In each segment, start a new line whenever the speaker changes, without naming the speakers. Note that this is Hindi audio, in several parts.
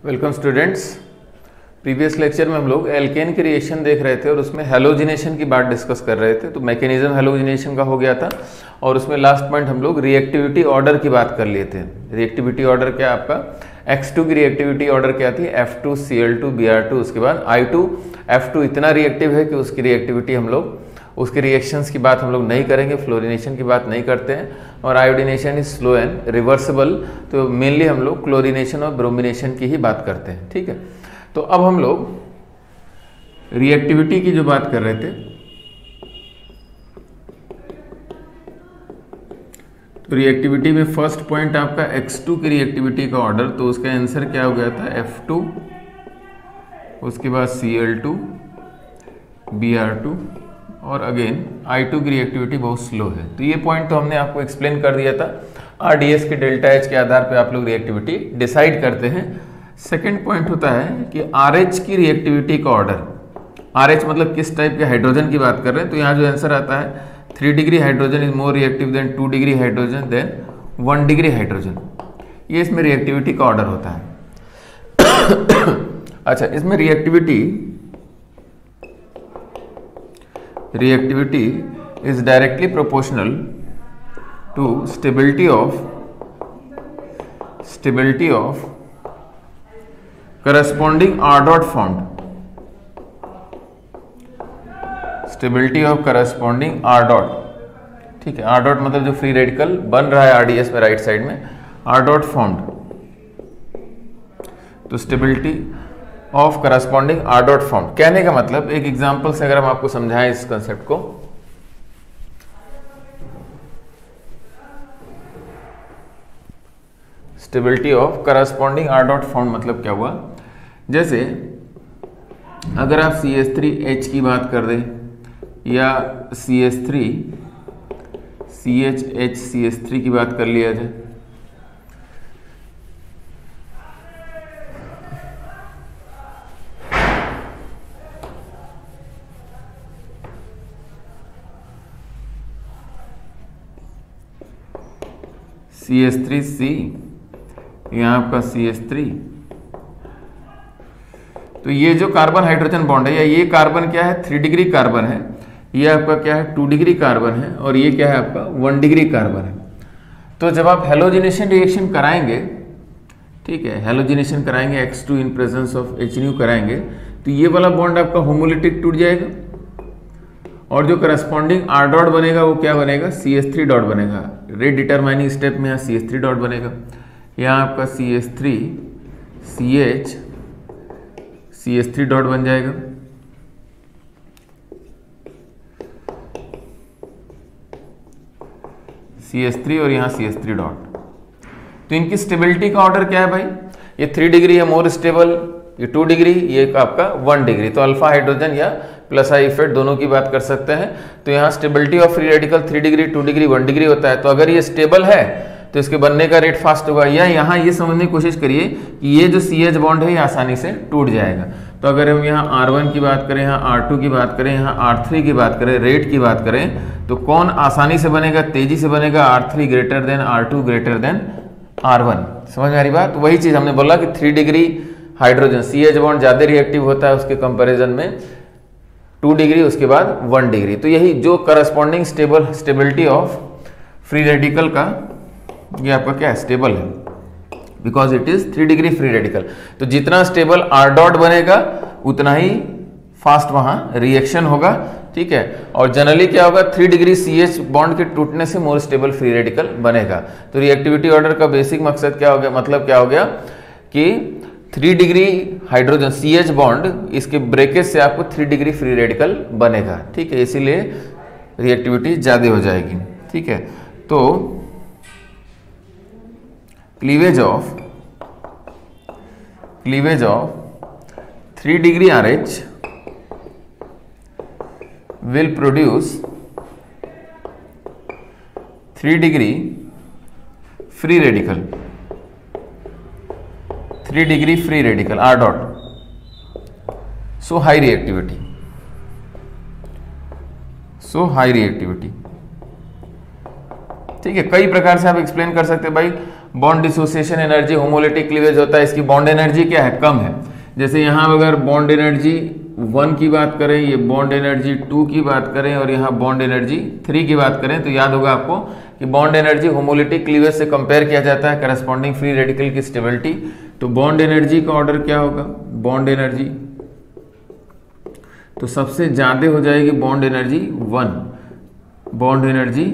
Welcome students. प्रीवियस लेक्चर में हम लोग एल्केन की रिएक्शन देख रहे थे और उसमें हैलोजिनेशन की बात डिस्कस कर रहे थे। तो मैकेनिज्म हैलोजिनेशन का हो गया था और उसमें लास्ट पॉइंट हम लोग रिएक्टिविटी ऑर्डर की बात कर लिए थे। रिएक्टिविटी ऑर्डर क्या आपका X2 की रिएक्टिविटी ऑर्डर क्या थी F2Cl2Br2, उसके बाद I2 F2 इतना रिएक्टिव है कि उसकी रिएक्टिविटी हम लोग उसके रिएक्शंस की बात हम लोग नहीं करेंगे, फ्लोरिनेशन की बात नहीं करते हैं। और iodination is slow and reversible, तो मेनली हम लोग क्लोरीनेशन और ब्रोमिनेशन की ही बात करते हैं। ठीक है, तो अब हम लोग रिएक्टिविटी की जो बात कर रहे थे, तो रिएक्टिविटी में फर्स्ट पॉइंट आपका X2 की रिएक्टिविटी का ऑर्डर, तो उसका आंसर क्या हो गया था F2, उसके बाद Cl2 Br2 और अगेन I2 की रिएक्टिविटी बहुत स्लो है। तो ये पॉइंट तो हमने आपको एक्सप्लेन कर दिया था। RDS के डेल्टा H के आधार पे आप लोग रिएक्टिविटी डिसाइड करते हैं। सेकंड पॉइंट होता है कि RH की रिएक्टिविटी का ऑर्डर। RH मतलब किस टाइप के हाइड्रोजन की बात कर रहे हैं, तो यहाँ जो आंसर आता है 3 degree hydrogen is more reactive than 2 degree hydrogen than 1 degree hydrogen. ये इसमें रिएक्टिविटी का ऑर्डर होता है। अच्छा, इसमें reactivity is directly proportional to stability of corresponding R dot formed, stability of corresponding R dot। ठीक है, R dot मतलब जो फ्री रेडिकल बन रहा है RDS में राइट साइड में, R dot formed, तो stability of corresponding R dot form. कहने का मतलब एक एग्जांपल से अगर हम आपको समझाएं इस कंसेप्ट को, stability of corresponding R dot form मतलब क्या हुआ, जैसे अगर आप CH3H की बात कर दें या CH3 CHHCH3 की बात कर लिया जाए, CH3C, यहाँ आपका CH3, तो ये जो कार्बन हाइड्रोजन बॉन्ड है या ये कार्बन क्या है 3 डिग्री कार्बन है, ये आपका क्या है 2 डिग्री कार्बन है और ये क्या है आपका 1 डिग्री कार्बन है। तो जब आप हैलोजिनेशन रिएक्शन कराएंगे, ठीक है, हैलोजिनेशन कराएंगे X2 in presence of H कराएंगे, तो ये वाला बॉन्ड आपका होमोलिटिक टूट जाएगा और जो करस्पॉन्डिंग R डॉट बनेगा वो क्या बनेगा CH3 डॉट बनेगा। रेट डिटरमाइनिंग स्टेप में यहाँ CH3 डॉट बनेगा, यहाँ आपका CH3 CH3 डॉट बन जाएगा। CH3 और यहाँ CH3 डॉट। तो इनकी स्टेबिलिटी का ऑर्डर क्या है भाई, ये 3 डिग्री है मोर स्टेबल, ये 2 डिग्री, ये आपका 1 डिग्री। तो अल्फा हाइड्रोजन या प्लस आई इफेक्ट दोनों की बात कर सकते हैं। तो यहाँ stability of free radical 3 degree 2 degree 1 degree होता है। तो अगर ये स्टेबल है तो इसके बनने का रेट फास्ट होगा। या यहाँ ये समझने की कोशिश करिए कि ये जो CH बॉन्ड है ये आसानी से टूट जाएगा। तो अगर हम यहाँ R1 की बात करें, यहाँ R2 की बात करें, यहाँ R3 की बात करें, रेट की बात करें, तो कौन आसानी से बनेगा, तेजी से बनेगा, R3 greater than R2 greater than R1। समझ में आ रही बात। वही चीज हमने बोला कि 3 डिग्री हाइड्रोजन CH बॉन्ड ज्यादा रिएक्टिव होता है उसके कंपैरिजन में 2 डिग्री, उसके बाद 1 डिग्री। तो यही जो corresponding stability of free radical का, ये आपका क्या है स्टेबल है, because it is 3 degree free radical. तो जितना स्टेबल R डॉट बनेगा उतना ही फास्ट वहां रिएक्शन होगा। ठीक है, और जनरली क्या होगा 3 डिग्री CH बॉन्ड के टूटने से मोर स्टेबल फ्री रेडिकल बनेगा। तो रिएक्टिविटी ऑर्डर का बेसिक मकसद क्या हो गया, मतलब क्या हो गया कि 3 डिग्री हाइड्रोजन CH बॉन्ड, इसके ब्रेकेज से आपको 3 डिग्री फ्री रेडिकल बनेगा। ठीक है, इसीलिए रिएक्टिविटी ज्यादा हो जाएगी। ठीक है, तो cleavage of 3 degree RH will produce 3 degree free radical, 3 degree free radical R dot. So high reactivity, ठीक है, कई प्रकार से आप एक्सप्लेन कर सकते हैं भाई। Bond dissociation energy homolytic cleavage होता है, इसकी बॉन्ड एनर्जी क्या है, कम है। जैसे यहाँ अगर बॉन्ड एनर्जी 1 की बात करें, ये बॉन्ड एनर्जी 2 की बात करें और यहाँ बॉन्ड एनर्जी 3 की बात करें, तो याद होगा आपको कि बॉन्ड एनर्जी होमोलिटिक क्लीवेज से कंपेयर किया जाता है करस्पॉन्डिंग फ्री रेडिकल की स्टेबिलिटी। तो बॉन्ड एनर्जी का ऑर्डर क्या होगा, बॉन्ड एनर्जी तो सबसे ज़्यादा हो जाएगी बॉन्ड एनर्जी 1, बॉन्ड एनर्जी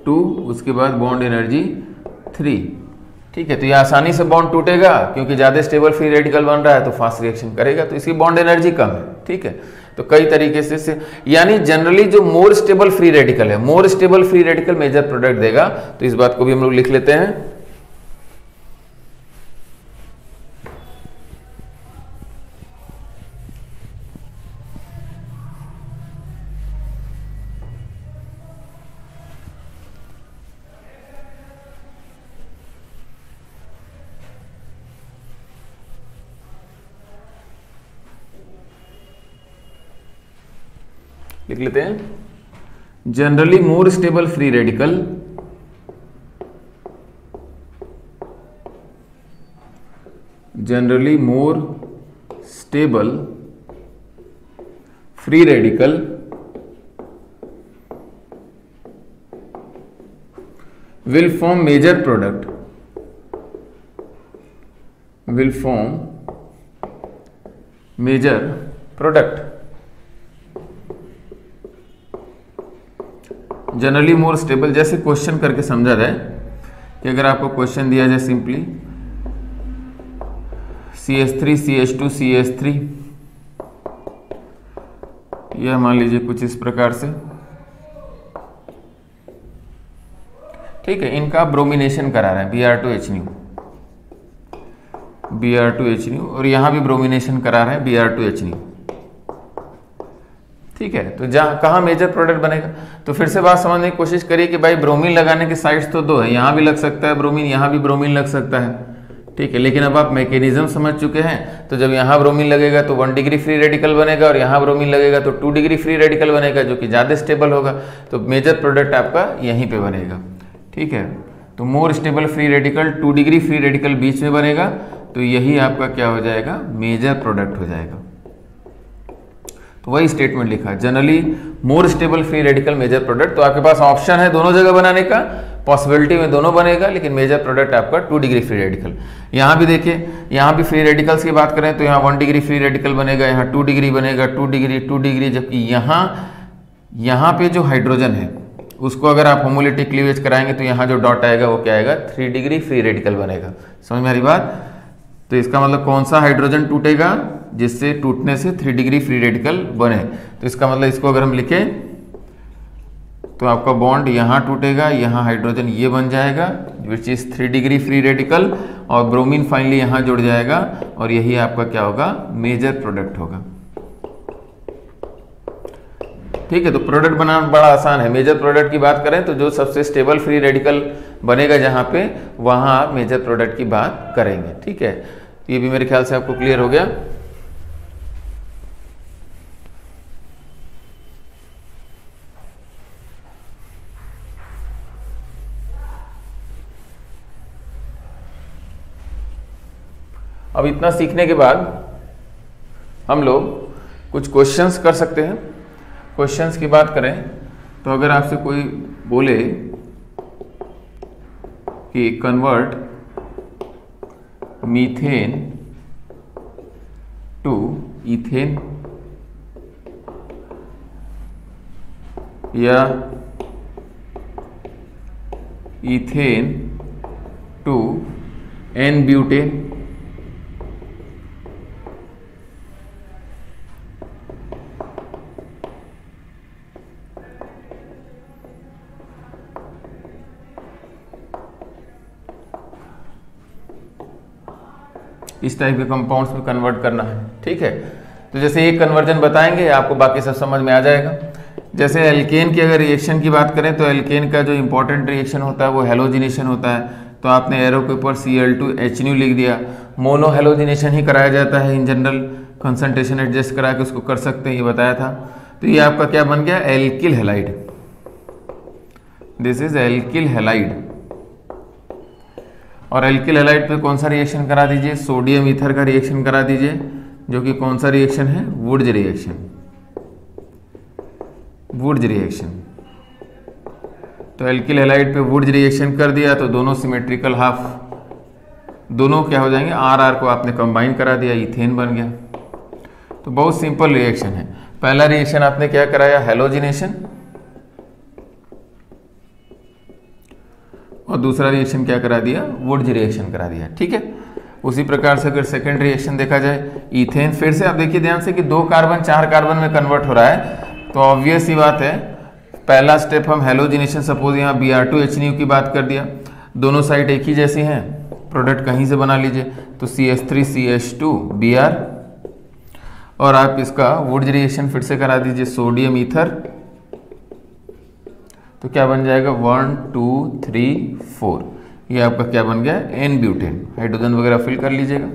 2, उसके बाद बॉन्ड एनर्जी 3। ठीक है, तो ये आसानी से बॉन्ड टूटेगा क्योंकि ज़्यादा स्टेबल फ्री रेडिकल बन रहा है तो फास्ट रिएक्शन करेगा, तो इसकी बॉन्ड एनर्जी कम है। ठीक है, तो कई तरीके से यानी जनरली जो मोर स्टेबल फ्री रेडिकल है, more stable free radical major product देगा। तो इस बात को भी हम लोग लिख लेते हैं। लिख लेते हैं generally more stable free radical generally more stable free radical will form major product, will form major product। Generally more stable, जैसे क्वेश्चन करके समझा जाए कि अगर आपको क्वेश्चन दिया जाए सिंपली CH3 CH2 CH3, यह मान लीजिए कुछ इस प्रकार से। ठीक है, इनका ब्रोमिनेशन करा रहे हैं Br2HNu, Br2HNu, और यहां भी ब्रोमिनेशन करा रहे हैं Br2HNu। ठीक है, तो जहां कहाँ मेजर प्रोडक्ट बनेगा, तो फिर से बात समझने की कोशिश करिए कि भाई ब्रोमीन लगाने की साइड्स तो 2 है, यहाँ भी लग सकता है ब्रोमीन, यहाँ भी ब्रोमीन लग सकता है। ठीक है, लेकिन अब आप मैकेनिज्म समझ चुके हैं, तो जब यहाँ ब्रोमीन लगेगा तो 1 डिग्री फ्री रेडिकल बनेगा और यहाँ ब्रोमीन लगेगा तो 2 डिग्री फ्री रेडिकल बनेगा, जो कि ज़्यादा स्टेबल होगा। तो मेजर प्रोडक्ट आपका यहीं पे बनेगा। ठीक है, तो more stable free radical 2 degree free radical बीच में बनेगा, तो यही आपका क्या हो जाएगा, मेजर प्रोडक्ट हो जाएगा। तो वही स्टेटमेंट लिखा, generally more stable free radical major product. तो आपके पास ऑप्शन है दोनों जगह बनाने का, पॉसिबिलिटी में दोनों बनेगा, लेकिन मेजर प्रोडक्ट आपका 2 डिग्री फ्री रेडिकल। यहाँ भी देखिए, यहाँ भी फ्री रेडिकल्स की बात करें तो यहाँ 1 डिग्री फ्री रेडिकल बनेगा, यहाँ 2 डिग्री बनेगा, 2 डिग्री, जबकि यहाँ पे जो हाइड्रोजन है उसको अगर आप होमोलिटिक क्लीवेज कराएंगे तो यहाँ जो डॉट आएगा वो क्या आएगा, 3 डिग्री फ्री रेडिकल बनेगा। समझ में आ रही बात? तो इसका मतलब कौन सा हाइड्रोजन टूटेगा, जिससे टूटने से 3 डिग्री फ्री रेडिकल बने। तो इसका मतलब इसको अगर हम लिखें तो आपका बॉन्ड यहाँ टूटेगा, यहाँ हाइड्रोजन ये बन जाएगा which is 3 degree free radical, और ब्रोमीन फाइनली यहाँ जुड़ जाएगा, और यही आपका क्या होगा, मेजर प्रोडक्ट होगा। ठीक है, तो प्रोडक्ट बनाना बड़ा आसान है। मेजर प्रोडक्ट की बात करें तो जो सबसे स्टेबल फ्री रेडिकल बनेगा जहाँ पे, वहाँ आप मेजर प्रोडक्ट की बात करेंगे। ठीक है, ये भी मेरे ख्याल से आपको क्लियर हो गया। अब इतना सीखने के बाद हम लोग कुछ क्वेश्चंस कर सकते हैं। क्वेश्चंस की बात करें तो अगर आपसे कोई बोले कि कन्वर्ट मीथेन टू इथेन या इथेन टू एन ब्यूटेन, इस टाइप के कंपाउंड्स में कन्वर्ट करना है। ठीक है, तो जैसे एक कन्वर्जन बताएंगे आपको बाकी सब समझ में आ जाएगा। जैसे एल्केन की अगर रिएक्शन की बात करें तो एल्केन का जो इंपॉर्टेंट रिएक्शन होता है वो हेलोजिनेशन होता है। तो आपने एरो के ऊपर Cl2HNu लिख दिया, मोनो हेलोजिनेशन ही कराया जाता है इन जनरल, कंसंट्रेशन एडजस्ट करा के उसको कर सकते हैं, ये बताया था। तो ये आपका क्या बन गया, alkyl halide. This is alkyl halide. और एल्किल हैलाइड पे कौन सा रिएक्शन करा दीजिए, सोडियम ईथर का रिएक्शन करा दीजिए, जो कि कौन सा रिएक्शन है, वुड्स रिएक्शन, वुड्स रिएक्शन। तो एल्किल हैलाइड पे वुड्स रिएक्शन कर दिया तो दोनों सिमेट्रिकल हाफ, दोनों क्या हो जाएंगे, आर आर को आपने कंबाइन करा दिया, इथेन बन गया। तो बहुत सिंपल रिएक्शन है। पहला रिएक्शन आपने क्या कराया, हैलोजिनेशन, और दूसरा रिएक्शन क्या करा दिया, वुड्स रिएक्शन करा दिया। ठीक है, उसी प्रकार से अगर सेकंड रिएक्शन देखा जाए, इथेन, फिर से आप देखिए ध्यान से कि 2 कार्बन 4 कार्बन में कन्वर्ट हो रहा है, तो ऑब्वियस ही बात है, पहला स्टेप हम हैलोजिनेशन, सपोज यहाँ Br2HNU की बात कर दिया, दोनों साइड एक ही जैसी हैं, प्रोडक्ट कहीं से बना लीजिए, तो CH3CH2Br, और आप इसका वुड्स रिएक्शन फिर से करा दीजिए, सोडियम ईथर, तो क्या बन जाएगा, 1 2 3 4, ये आपका क्या बन गया, एन ब्यूटेन। हाइड्रोजन वगैरह फिल कर लीजिएगा।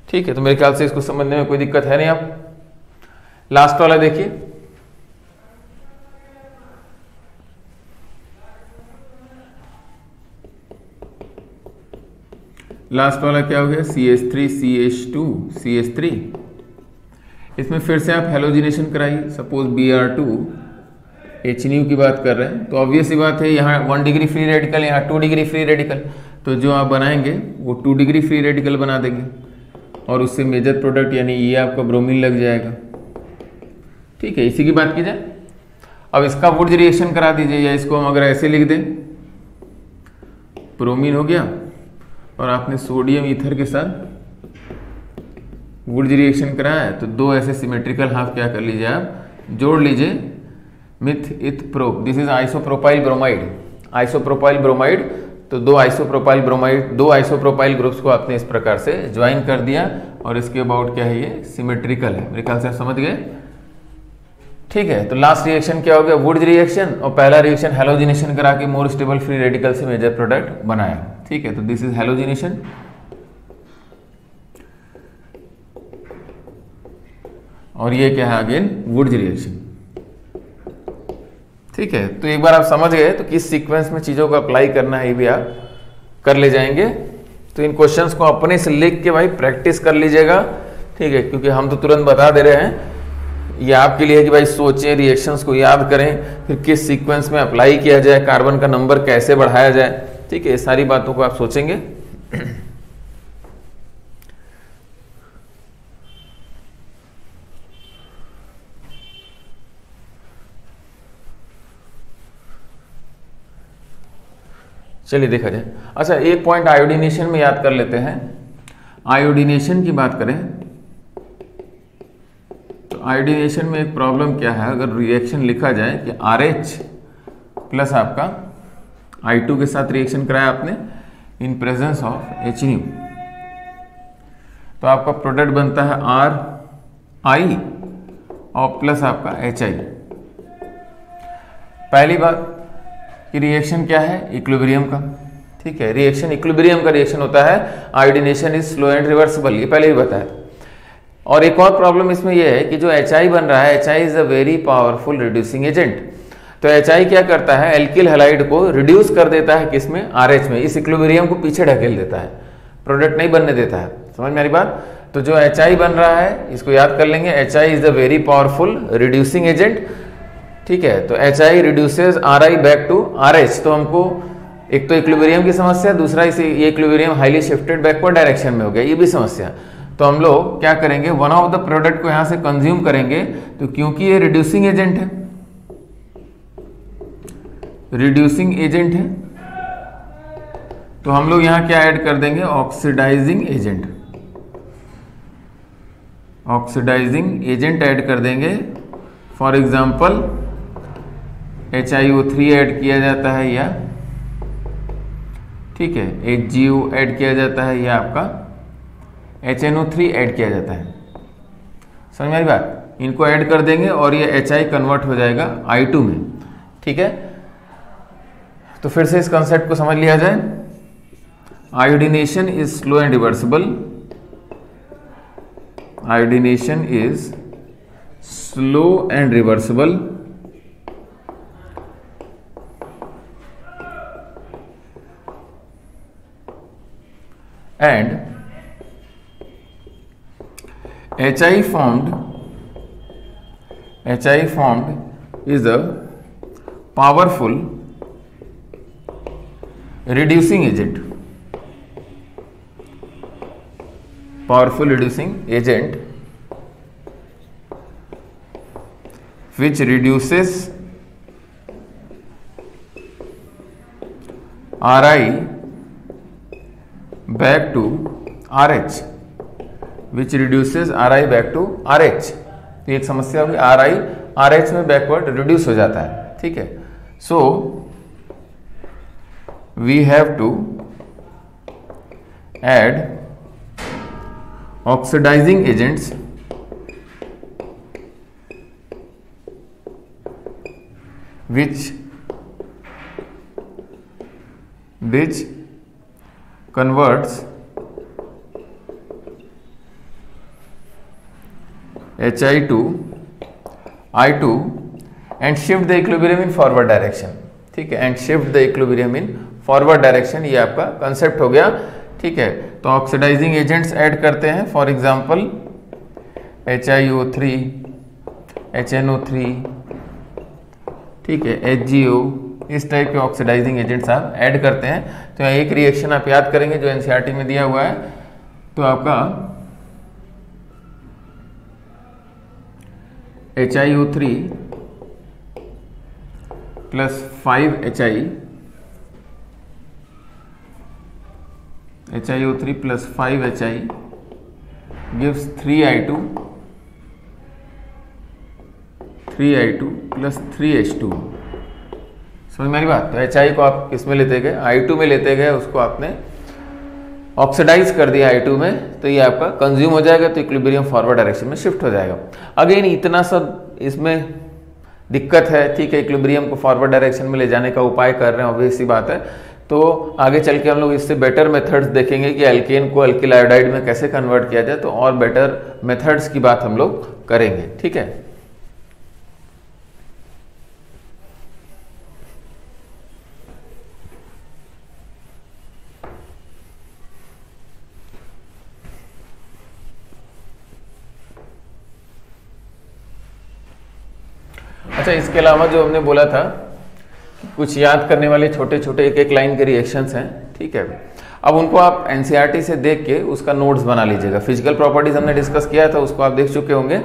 ठीक है, तो मेरे ख्याल से इसको समझने में कोई दिक्कत है नहीं। आप लास्ट वाला देखिए, लास्ट वाला क्या हो गया, CH3CH2CH3। इसमें फिर से आप हैलोजिनेशन कराइए, सपोज Br2HNU की बात कर रहे हैं, तो ऑब्वियस ही बात है, यहाँ 1 डिग्री फ्री रेडिकल, यहाँ 2 डिग्री फ्री रेडिकल, तो जो आप बनाएंगे वो 2 डिग्री फ्री रेडिकल बना देंगे, और उससे मेजर प्रोडक्ट यानी ये आपका ब्रोमीन लग जाएगा। ठीक है, इसी की बात की जाए। अब इसका वुड्स रिएक्शन करा दीजिए, या इसको हम अगर ऐसे लिख दें, ब्रोमीन हो गया, और आपने सोडियम ईथर के साथ वुड्स रिएक्शन कराया है, तो 2 ऐसे सिमेट्रिकल हाफ क्या कर लीजिए, आप जोड़ लीजिए, मिथ इथ pro, this is isopropyl bromide, isopropyl bromide. तो 2 आइसोप्रोपाइल ब्रोमाइड, 2 आइसोप्रोपाइल ग्रुप्स को आपने इस प्रकार से ज्वाइन कर दिया, और इसके अबाउट क्या है, ये सिमेट्रिकल है। मेरे ख्याल से आप समझ गए। ठीक है, तो लास्ट रिएक्शन क्या हो गया, वुड्स रिएक्शन, और पहला रिएक्शन हैलोजिनेशन करा के मोर स्टेबल फ्री रेडिकल से मेजर प्रोडक्ट बनाया। ठीक है, तो दिस इज हैलोजिनेशन, और ये क्या है, अगेन वुड्स रिएक्शन। ठीक है, तो एक बार आप समझ गए तो किस सीक्वेंस में चीजों को अप्लाई करना है, ये भी आप कर ले जाएंगे। तो इन क्वेश्चंस को अपने से लिख के भाई प्रैक्टिस कर लीजिएगा। ठीक है, क्योंकि हम तो तुरंत बता दे रहे हैं, ये आपके लिए है कि भाई सोचें, रिएक्शंस को याद करें, फिर किस सीक्वेंस में अप्लाई किया जाए, कार्बन का नंबर कैसे बढ़ाया जाए। ठीक है, ये सारी बातों को आप सोचेंगे। चलिए देखा जाए। अच्छा, एक पॉइंट आयोडीनेशन में याद कर लेते हैं। आयोडीनेशन की बात करें तो आयोडीनेशन में एक प्रॉब्लम क्या है, अगर रिएक्शन लिखा जाए कि RH प्लस आपका I2 के साथ रिएक्शन कराया आपने इन प्रेजेंस ऑफ HNU, तो आपका प्रोडक्ट बनता है RI और प्लस आपका HI। पहली बात कि रिएक्शन क्या है, इक्विलिब्रियम का। ठीक है, रिएक्शन इक्विलिब्रियम का रिएक्शन होता है, iodination is slow and reversible, ये पहले ही बताया। और एक और प्रॉब्लम इसमें यह है कि जो HI बन रहा है, HI is a very powerful reducing agent. तो HI क्या करता है, एल्किल हैलाइड को रिड्यूस कर देता है, किसमें, RH में, इस इक्विलिब्रियम को पीछे ढकेल देता है, प्रोडक्ट नहीं बनने देता है। समझ में आ रही बात। तो जो HI बन रहा है, इसको याद कर लेंगे, HI is a very powerful reducing agent. ठीक है, तो HI reduces RI back to RH। तो हमको एक तो इक्विलिब्रियम की समस्या, दूसरा इसे ये equilibrium highly shifted backward direction में हो गया, ये भी समस्या। तो हम लोग क्या करेंगे, वन ऑफ द प्रोडक्ट को यहां से कंज्यूम करेंगे, तो क्योंकि ये रिड्यूसिंग एजेंट है, रिड्यूसिंग एजेंट है, तो हम लोग यहां क्या ऐड कर देंगे, oxidising agent, oxidising agent add कर देंगे। फॉर एग्जाम्पल HiO3 ऐड किया जाता है, या ठीक है HgO ऐड किया जाता है, या आपका HNO3 ऐड किया जाता है। समझ में आई बात। इनको ऐड कर देंगे और ये HI कन्वर्ट हो जाएगा I2 में। ठीक है, तो फिर से इस कंसेप्ट को समझ लिया जाए। Iodination is slow and reversible, iodination is slow and reversible, and HI formed is a powerful reducing agent. Powerful reducing agent which reduces Ri back to RH, which reduces Ri back to RH. तो एक समस्या होगी, Ri RH में बैकवर्ड रिड्यूस हो जाता है, ठीक है. So we have to add oxidising agents which converts HI to I2 and shift the equilibrium in forward direction. ठीक है, and shift the equilibrium in forward direction. ये आपका कंसेप्ट हो गया, ठीक है. तो ऑक्सीडाइजिंग एजेंट्स ऐड करते हैं, फॉर एग्जांपल HiO3, HNO3, ठीक है, HgO, इस टाइप के ऑक्सीडाइजिंग एजेंट्स आप ऐड करते हैं. तो यहाँ एक रिएक्शन आप याद करेंगे जो एनसीईआरटी में दिया हुआ है. तो आपका HiO3 plus 5HI, HiO3 plus 5HI gives 3I2 plus 3H2. समझ में आ रही बात. तो HI को आप किस में लेते गए, I2 में लेते गए, उसको आपने ऑक्सीडाइज कर दिया I2 में, तो ये आपका कंज्यूम हो जाएगा, तो इक्विलिब्रियम फॉरवर्ड डायरेक्शन में शिफ्ट हो जाएगा. अगेन इतना सब इसमें दिक्कत है, ठीक है. इक्विलिब्रियम को फॉरवर्ड डायरेक्शन में ले जाने का उपाय कर रहे हैं, ऑब्वियस सी बात है. तो आगे चल के हम लोग इससे बेटर मेथड्स देखेंगे कि एल्केन को अल्किल आयोडाइड में कैसे कन्वर्ट किया जाए, तो और बेटर मेथड्स की बात हम लोग करेंगे, ठीक है. अच्छा, इसके अलावा जो हमने बोला था कुछ याद करने वाले छोटे छोटे एक एक लाइन के रिएक्शंस हैं, ठीक है. अब उनको आप एनसीईआरटी से देख के उसका नोट्स बना लीजिएगा. फिजिकल प्रॉपर्टीज हमने डिस्कस किया था, उसको आप देख चुके होंगे.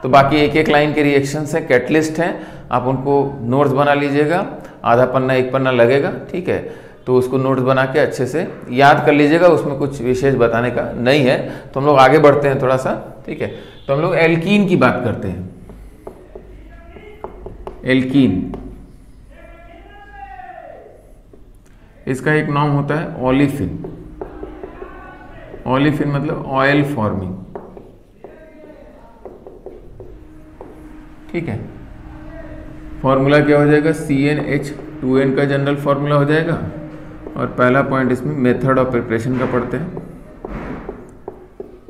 तो बाकी एक एक लाइन के रिएक्शंस हैं, कैटलिस्ट हैं, आप उनको नोट्स बना लीजिएगा. आधा पन्ना एक पन्ना लगेगा, ठीक है. तो उसको नोट्स बना के अच्छे से याद कर लीजिएगा. उसमें कुछ विशेष बताने का नहीं है. तो हम लोग आगे बढ़ते हैं थोड़ा सा, ठीक है. तो हम लोग एल्कीन की बात करते हैं. एल्कीन, इसका एक नाम होता है ओलिफिन. ओलिफिन मतलब ऑयल फॉर्मिंग, ठीक है. फॉर्मूला क्या हो जाएगा, CnH2n का जनरल फॉर्मूला हो जाएगा. और पहला पॉइंट इसमें मेथड ऑफ प्रिपरेशन का पढ़ते हैं.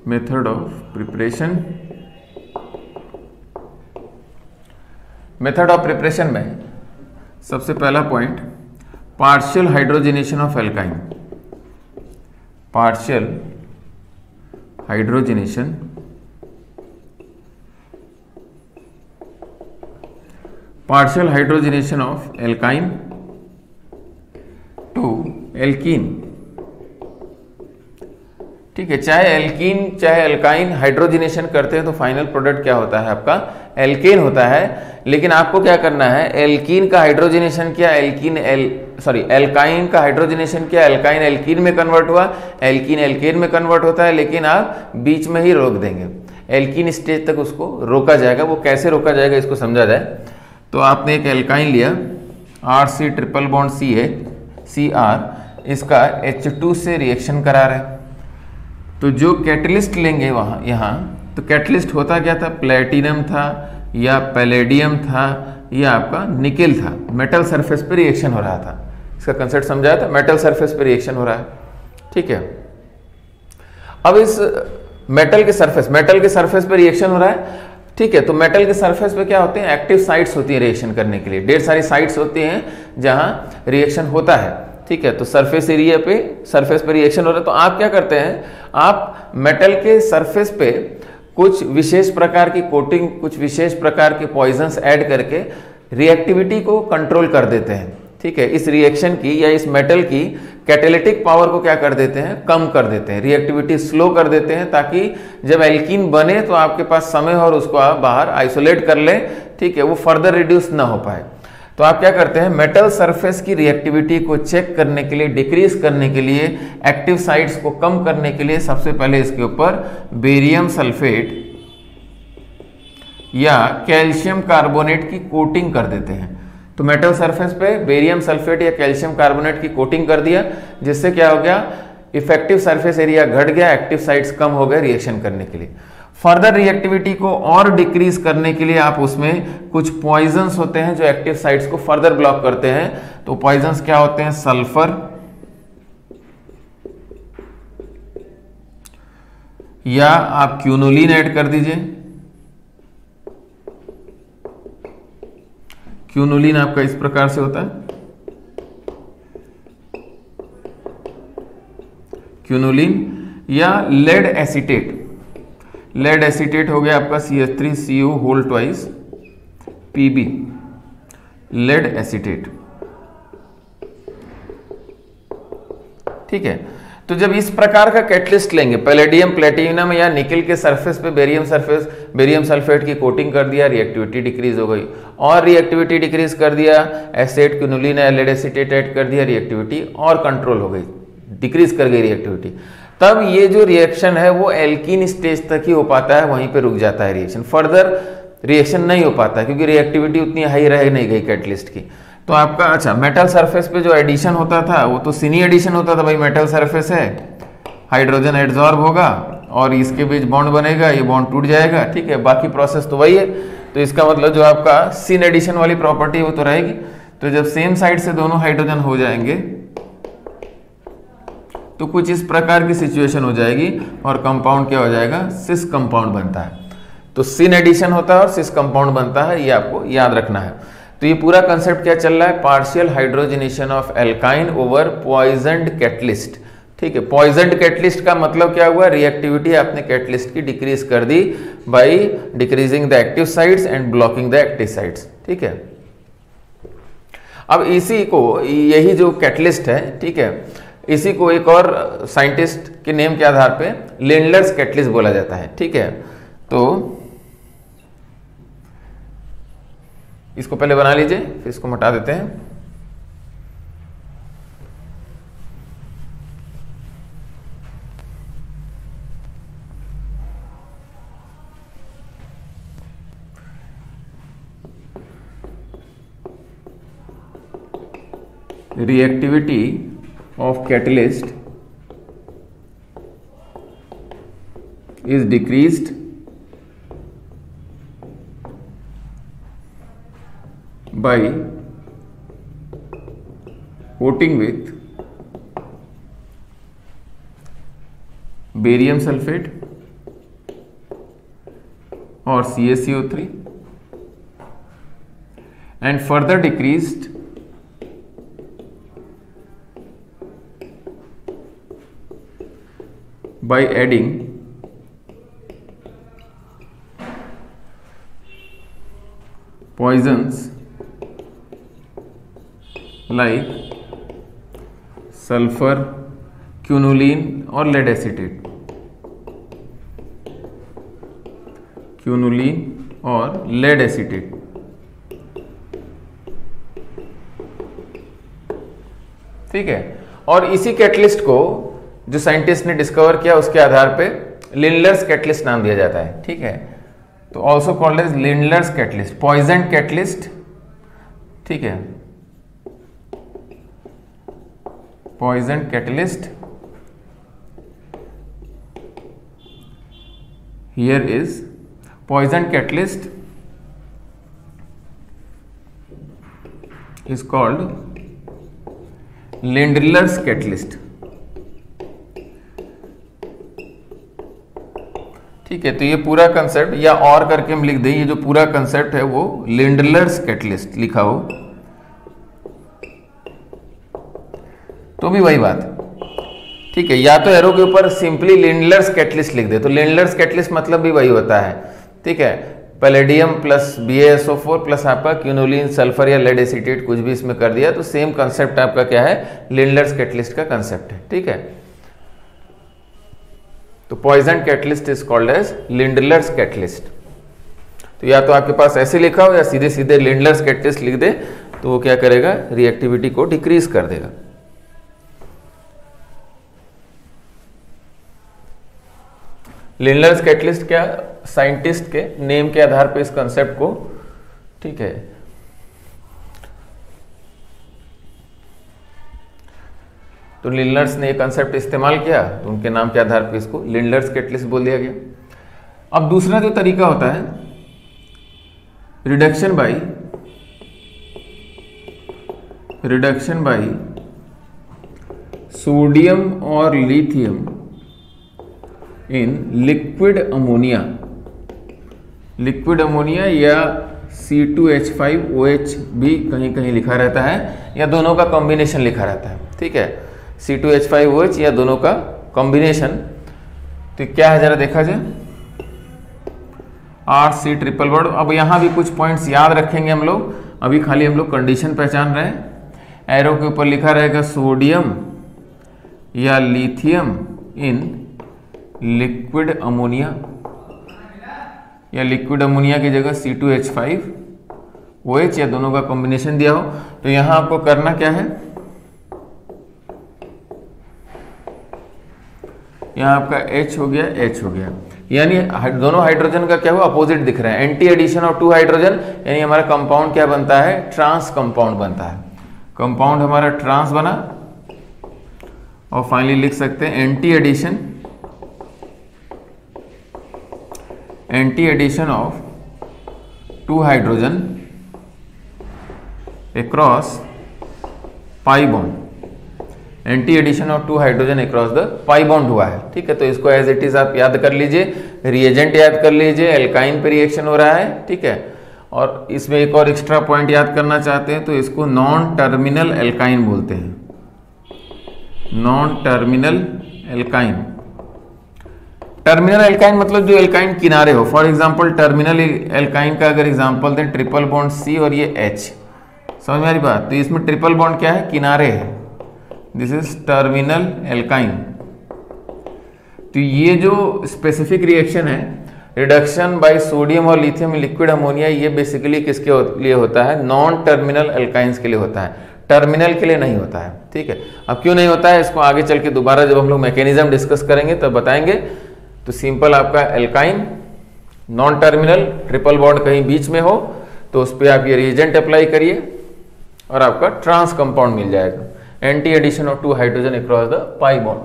Method of preparation, method of preparation में सबसे पहला point partial hydrogenation of alkyne. Partial hydrogenation of alkyne to alkene, ठीक है. चाहे एल्कीन चाहे एल्काइन हाइड्रोजनेशन करते हैं तो फाइनल प्रोडक्ट क्या होता है, आपका एल्केन होता है. लेकिन आपको क्या करना है, एल्कीन का हाइड्रोजनेशन किया, एल्काइन का हाइड्रोजनेशन किया, एल्काइन एल्कीन में कन्वर्ट हुआ, एल्कीन एल्केन में कन्वर्ट होता है. लेकिन आप बीच में ही रोक देंगे, एल्कीन स्टेज तक उसको रोका जाएगा. वो कैसे रोका जाएगा इसको समझा जाए. तो आपने एक एल्काइन लिया, RC ट्रिपल बॉन्ड CR, इसका H2 से रिएक्शन करा रहे हैं. तो जो कैटलिस्ट लेंगे वहाँ यहाँ, तो कैटलिस्ट होता क्या था, प्लेटिनम था या पैलेडियम था या आपका निकेल था. मेटल सरफेस पे रिएक्शन हो रहा था. इसका कंसेप्ट समझाया था, मेटल सरफेस पे रिएक्शन हो रहा है, ठीक है. अब इस मेटल के सरफेस पे रिएक्शन हो रहा है, ठीक है. तो मेटल के सरफेस पे क्या होते हैं, एक्टिव साइट्स होती है रिएक्शन करने के लिए. ढेर सारी साइट्स होती हैं जहां रिएक्शन होता है, ठीक है। तो सरफेस एरिया पे, सरफेस पे रिएक्शन हो रहा है, तो आप क्या करते हैं, आप मेटल के सरफेस पे कुछ विशेष प्रकार की कोटिंग, कुछ विशेष प्रकार के पॉइजन्स ऐड करके रिएक्टिविटी को कंट्रोल कर देते हैं, ठीक है। इस रिएक्शन की या इस मेटल की कैटालिटिक पावर को क्या कर देते हैं, कम कर देते हैं, रिएक्टिविटी स्लो कर देते हैं, ताकि जब एल्कीन बने तो आपके पास समय और उसको आप बाहर आइसोलेट कर लें, ठीक है, वो फर्दर रिड्यूस ना हो पाए। तो आप क्या करते हैं, मेटल सरफेस की रिएक्टिविटी को चेक करने के लिए, डिक्रीज करने के लिए, एक्टिव साइट्स को कम करने के लिए सबसे पहले इसके ऊपर बेरियम सल्फेट या कैल्शियम कार्बोनेट की कोटिंग कर देते हैं। तो मेटल सरफेस पे बेरियम सल्फेट या कैल्शियम कार्बोनेट की कोटिंग कर दिया, जिससे क्या हो गया, इफेक्टिव सरफेस एरिया घट गया, एक्टिव साइट्स कम हो गए रिएक्शन करने के लिए। फर्दर रिएक्टिविटी को और डिक्रीज करने के लिए आप उसमें कुछ पॉइजन्स होते हैं जो एक्टिव साइट्स को फर्दर ब्लॉक करते हैं। तो पॉइजन्स क्या होते हैं, सल्फर या आप क्यूनोलिन ऐड कर दीजिए। क्यूनोलिन आपका इस प्रकार से होता है, क्यूनोलिन या लेड एसीटेट। लेड एसीटेट हो गया आपका CH3CO whole twice Pb, lead acetate, ठीक है। तो जब इस प्रकार का कैटलिस्ट लेंगे, पैलेडियम, प्लेटिनम या निकल के सरफेस पे बेरियम सल्फेट की कोटिंग कर दिया, रिएक्टिविटी डिक्रीज हो गई, और रिएक्टिविटी डिक्रीज कर दिया, एसिड क्यूनोलिन या लेड एसीटेट ऐड कर दिया, रिएक्टिविटी और कंट्रोल हो गई, डिक्रीज कर गई रिएक्टिविटी। तब ये जो रिएक्शन है वो एल्कीन स्टेज तक ही हो पाता है, वहीं पे रुक जाता है रिएक्शन, फर्दर रिएक्शन नहीं हो पाता क्योंकि रिएक्टिविटी उतनी हाई रह नहीं गई कैटलिस्ट की। तो आपका अच्छा, मेटल सरफेस पे जो एडिशन होता था वो तो सिनी एडिशन होता था, भाई मेटल सरफेस है, हाइड्रोजन एड्सॉर्ब होगा और इसके बीच बॉन्ड बनेगा, ये बॉन्ड टूट जाएगा, ठीक है, बाकी प्रोसेस तो वही है। तो इसका मतलब जो आपका सिन एडिशन वाली प्रॉपर्टी वो तो रहेगी। तो जब सेम साइड से दोनों हाइड्रोजन हो जाएंगे तो कुछ इस प्रकार की सिचुएशन हो जाएगी और कंपाउंड क्या हो जाएगा, सिस कंपाउंड बनता है। तो सिन एडिशन होता है और सिस कंपाउंड बनता है, ये आपको याद रखना है। तो ये पूरा कंसेप्ट क्या चल रहा है, partial hydrogenation of alkyne over poisoned catalyst, ठीक है। पॉइजन्ड कैटलिस्ट का मतलब क्या हुआ, रिएक्टिविटी आपने कैटलिस्ट की डिक्रीज कर दी by decreasing the active sites and blocking the active sites, ठीक है। अब इसी को, यही जो कैटलिस्ट है, ठीक है, इसी को एक और साइंटिस्ट के नेम के आधार पे लिंडलर्स कैटलिस्ट बोला जाता है, ठीक है। तो इसको पहले बना लीजिए, फिर इसको मिटा देते हैं। Reactivity of catalyst is decreased by coating with barium sulfate or CaCO3 and further decreased by adding poisons like sulfur, quinoline और लेड एसीटेट, क्यूनोलिन और लेड एसीटेट, ठीक है। और इसी कैटलिस्ट को जो साइंटिस्ट ने डिस्कवर किया उसके आधार पे लिंडलर्स कैटलिस्ट नाम दिया जाता है, ठीक है। तो also called as Lindlar's catalyst, poison catalyst, ठीक है, poison catalyst. Here is poison catalyst is called Lindlar's catalyst, ठीक है। तो ये पूरा कंसेप्ट, या और करके हम लिख दें, ये जो पूरा कंसेप्ट है वो लिंडलर्स कैटलिस्ट लिखा हो, तो भी वही बात है, ठीक है। या तो एरो के ऊपर सिंपली लिंडलर्स कैटलिस्ट लिख दे, तो लिंडलर्स कैटलिस्ट मतलब भी वही होता है, ठीक है। पैलेडियम प्लस BaSO4 प्लस आपका क्यूनोलिन सल्फर या लेड एसीटेट कुछ भी इसमें कर दिया, तो सेम कंसेप्ट आपका क्या है, लिंडलर्स कैटलिस्ट का कंसेप्ट है, ठीक है। तो poison catalyst is called as Lindlar's catalyst. तो या तो आपके पास ऐसे लिखा हो या सीधे सीधे लिंडलर्स कैटलिस्ट लिख दे, तो वो क्या करेगा, रिएक्टिविटी को डिक्रीज कर देगा। लिंडलर्स कैटलिस्ट क्या, साइंटिस्ट के नेम के आधार पर इस कंसेप्ट को, ठीक है, तो लिंडलर्स ने ये कंसेप्ट इस्तेमाल किया, तो उनके नाम के आधार पर इसको लिंडलर्स कैटलिस्ट बोल दिया गया। अब दूसरा जो तरीका होता है रिडक्शन बाय सोडियम और लिथियम इन लिक्विड अमोनिया या C2H5OH भी कहीं कहीं लिखा रहता है, या दोनों का कॉम्बिनेशन लिखा रहता है, ठीक है। C2H5OH या दोनों का कॉम्बिनेशन। तो क्या है जरा देखा जाए, RC ट्रिपल बॉन्ड। अब यहाँ भी कुछ पॉइंट्स याद रखेंगे हम लोग, अभी खाली हम लोग कंडीशन पहचान रहे हैं। एरो के ऊपर लिखा रहेगा सोडियम या लिथियम इन लिक्विड अमोनिया, या लिक्विड अमोनिया की जगह C2H5OH या दोनों का कॉम्बिनेशन दिया हो। तो यहां आपको करना क्या है, यहां आपका H हो गया, H हो गया, यानी दोनों हाइड्रोजन का क्या हुआ, अपोजिट दिख रहे हैं। एंटी एडिशन ऑफ 2 हाइड्रोजन, यानी हमारा कंपाउंड क्या बनता है, ट्रांस कंपाउंड बनता है। कंपाउंड हमारा ट्रांस बना, और फाइनली लिख सकते हैं anti addition of 2 hydrogen across pi bond, anti addition of 2 hydrogen across the pi bond हुआ है, ठीक है। तो इसको एज इट इज आप याद कर लीजिए, रिएजेंट याद कर लीजिए, एल्काइन पे रिएक्शन हो रहा है, ठीक है। और इसमें एक और एक्स्ट्रा पॉइंट याद करना चाहते हैं, तो इसको नॉन टर्मिनल एल्काइन बोलते हैं, non terminal alkyne. Terminal alkyne मतलब जो एल्काइन किनारे हो, फॉर एग्जांपल टर्मिनल एल्काइन का अगर एग्जांपल दें, ट्रिपल बॉन्ड C और ये H, समझ में आ रही बात। तो इसमें ट्रिपल बॉन्ड क्या है, किनारे है, दिस इज टर्मिनल एल्काइन। तो ये जो स्पेसिफिक रिएक्शन है, रिडक्शन बाय सोडियम और लिथियम लिक्विड अमोनिया, ये बेसिकली किसके लिए होता है, नॉन टर्मिनल एल्काइंस के लिए होता है, टर्मिनल के लिए नहीं होता है, ठीक है। अब क्यों नहीं होता है, इसको आगे चल के दोबारा जब हम लोग मैकेनिज्म डिस्कस करेंगे तब बताएंगे। तो सिंपल आपका alkyne non terminal, triple bond कहीं बीच में हो तो उस पर आप ये रिएजेंट अप्लाई करिए और आपका ट्रांस कंपाउंड मिल जाएगा, anti addition of 2 hydrogen across the pi bond.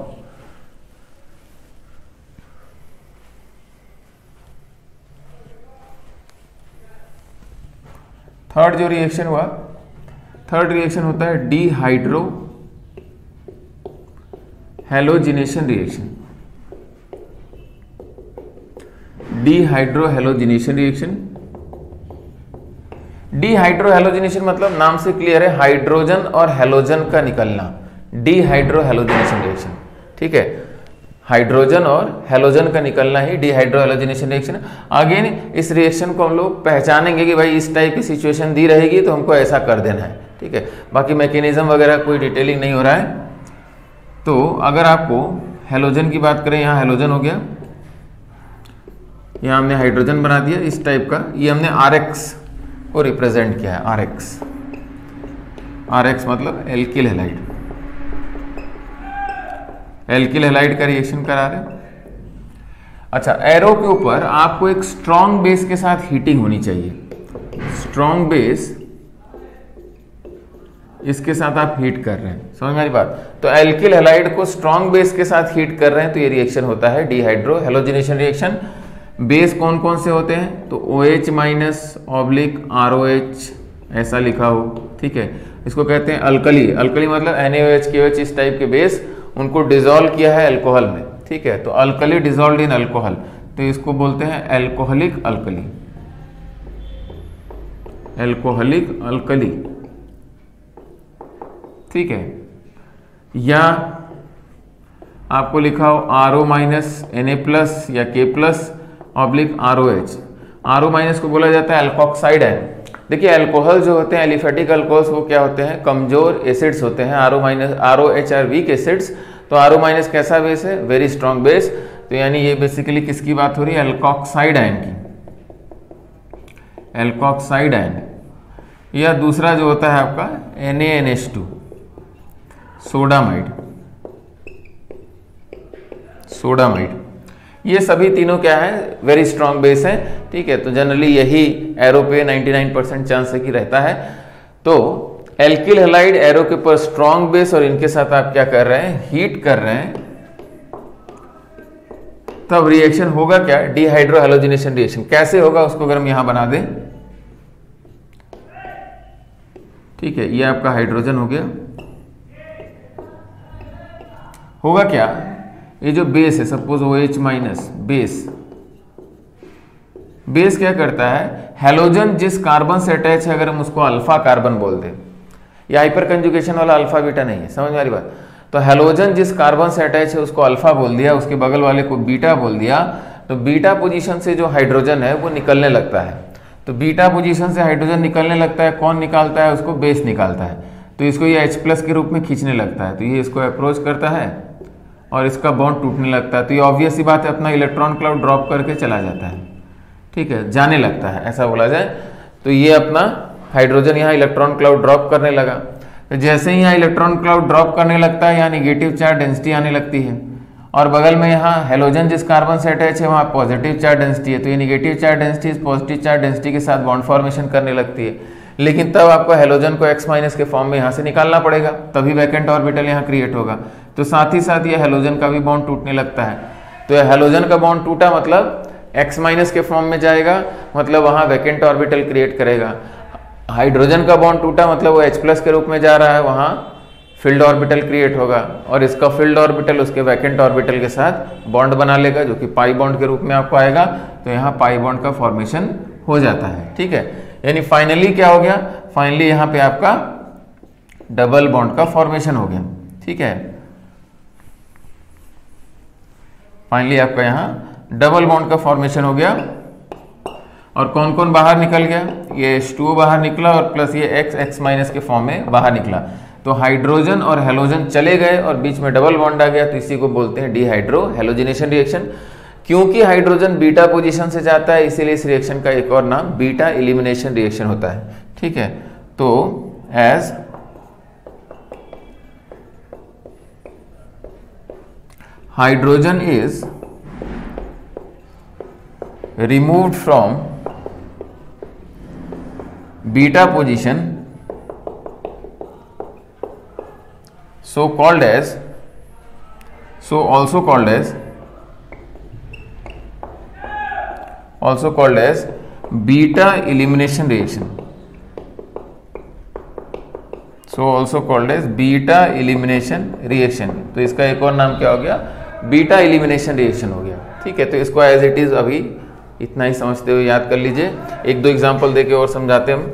Third जो रिएक्शन हुआ, थर्ड रिएक्शन होता है dehydrohalogenation reaction. Dehydrohalogenation reaction, dehydrohalogenation मतलब नाम से क्लियर है, हाइड्रोजन और हैलोजन का निकलना, डिहाइड्रो हैलोजिनेशन रिएक्शन, ठीक है। हाइड्रोजन और हैलोजन का निकलना ही डिहाइड्रो हैलोजिनेशन रिएक्शन। अगेन इस रिएक्शन को हम लोग पहचानेंगे कि भाई इस टाइप की सिचुएशन दी रहेगी तो हमको ऐसा कर देना है, ठीक है। बाकी मैकेनिज्म वगैरह कोई डिटेलिंग नहीं हो रहा है। तो अगर आपको हैलोजन की बात करें, यहाँ हैलोजन हो गया, यहाँ हमने हाइड्रोजन बना दिया इस टाइप का, ये हमने RX को रिप्रेजेंट किया है, RX मतलब एल्किल हैलाइड, एल्किल हैलाइड का रिएक्शन करा रहे हैं। अच्छा, एरो के ऊपर आपको एक स्ट्रॉन्ग बेस के साथ हीटिंग होनी चाहिए, स्ट्रॉन्ग बेस इसके साथ आप हीट कर रहे हैं, समझ में आ रही बात। तो एल्किल हैलाइड को स्ट्रॉन्ग बेस के साथ हीट कर रहे हैं तो ये रिएक्शन होता है डिहाइड्रो हैलोजिनेशन रिएक्शन। बेस कौन कौन से होते हैं, तो OH माइनस ऑब्लिक ROH ऐसा लिखा हो, ठीक है। इसको कहते हैं अल्कली, अल्कली मतलब NaOH KOH इस टाइप के बेस, उनको डिजोल्व किया है अल्कोहल में, ठीक है। तो अल्कली डिजोल्व इन अल्कोहल, तो इसको बोलते हैं एल्कोहलिक अल्कली, एल्कोहलिक अल्कली, ठीक है। या आपको लिखा हो RO माइनस Na+ या K+ oblique ROH। RO minus को बोला जाता है अल्कोक्साइड आयन। देखिए अल्कोहल जो होते हैं एलिफेटिक अल्कोहल्स वो क्या होते हैं, कमजोर एसिड्स होते हैं। ROH are weak acids. तो RO माइनस कैसा बेस है, वेरी स्ट्रॉन्ग बेस। तो यानी ये बेसिकली किसकी बात हो रही है, अल्कोक्साइड आयन की, अल्कोक्साइड आयन। या दूसरा जो होता है आपका NaNH2 सोडामाइड, सोडामाइड। ये सभी तीनों क्या है, वेरी स्ट्रॉन्ग बेस है। ठीक है, तो जनरली यही एरो पे 99% चांस है कि रहता है। तो एल्किल हैलाइड एरो के ऊपर स्ट्रॉन्ग बेस और इनके साथ आप क्या कर रहे हैं, हीट कर रहे हैं, तब रिएक्शन होगा क्या, डिहाइड्रो हैलोजिनेशन रिएक्शन। कैसे होगा उसको अगर हम यहां बना दें, ठीक है, ये आपका हाइड्रोजन हो गया। होगा क्या, ये जो बेस है suppose OH minus base, base क्या करता है, हैलोजन जिस कार्बन से अटैच है अगर हम उसको अल्फा कार्बन बोल दें, या हाइपर कंजुगेशन वाला अल्फा बीटा नहीं है, समझ में आ रही बात। तो हैलोजन जिस कार्बन से अटैच है उसको अल्फा बोल दिया, उसके बगल वाले को बीटा बोल दिया, तो बीटा पोजीशन से जो हाइड्रोजन है वो निकलने लगता है। तो बीटा पोजीशन से हाइड्रोजन निकलने लगता है, कौन निकालता है उसको, बेस निकालता है। तो इसको ये H+ के रूप में खींचने लगता है, तो ये इसको अप्रोच करता है और इसका बॉन्ड टूटने लगता है। तो ये ऑब्वियस सी बात है, अपना इलेक्ट्रॉन क्लाउड ड्रॉप करके चला जाता है। ठीक है, जाने लगता है ऐसा बोला जाए। तो ये अपना हाइड्रोजन यहाँ इलेक्ट्रॉन क्लाउड ड्रॉप करने लगा। तो जैसे ही यहाँ इलेक्ट्रॉन क्लाउड ड्रॉप करने लगता है यहाँ निगेटिव चार्ज डेंसिटी आने लगती है, और बगल में यहाँ हैलोजन जिस कार्बन से अटैच है वहाँ पॉजिटिव चार्ज डेंसिटी है। तो ये negative charge density positive charge density के साथ बॉन्ड फॉर्मेशन करने लगती है। लेकिन तब आपको हैलोजन को X- के फॉर्म में यहाँ से निकालना पड़ेगा, तभी वैकेंट ऑर्बिटल यहाँ क्रिएट होगा। तो साथ ही साथ ये हैलोजन का भी बॉन्ड टूटने लगता है। तो ये हैलोजन का बॉन्ड टूटा मतलब X- के फॉर्म में जाएगा, मतलब वहाँ वैकेंट ऑर्बिटल क्रिएट करेगा। हाइड्रोजन का बॉन्ड टूटा मतलब वो H+ के रूप में जा रहा है, वहाँ फील्ड ऑर्बिटल क्रिएट होगा, और इसका फील्ड ऑर्बिटल उसके वैकेंट ऑर्बिटल के साथ बॉन्ड बना लेगा जो कि पाई बॉन्ड के रूप में आपको आएगा। तो यहाँ पाई बॉन्ड का फॉर्मेशन हो जाता है। ठीक है, यानी फाइनली क्या हो गया, फाइनली यहाँ पे आपका डबल बॉन्ड का फॉर्मेशन हो गया। ठीक है, फाइनली आपका यहाँ डबल बॉन्ड का फॉर्मेशन हो गया। और कौन कौन बाहर निकल गया, ये H2O बाहर निकला और प्लस ये X के फॉर्म में बाहर निकला। तो हाइड्रोजन और हैलोजन चले गए और बीच में डबल बॉन्ड आ गया, तो इसी को बोलते हैं डिहाइड्रो हैलोजिनेशन रिएक्शन। क्योंकि हाइड्रोजन बीटा पोजीशन to से जाता है इसीलिए इस रिएक्शन का एक और नाम बीटा एलिमिनेशन रिएक्शन होता है। ठीक है, तो as hydrogen is removed from beta position, so also called as beta elimination reaction, तो इसका एक और नाम क्या हो गया, बीटा एलिमिनेशन रिएक्शन हो गया। ठीक है, तो इसको एज इट इज अभी इतना ही समझते हुए याद कर लीजिए। एक दो एग्जांपल देके और समझाते हम।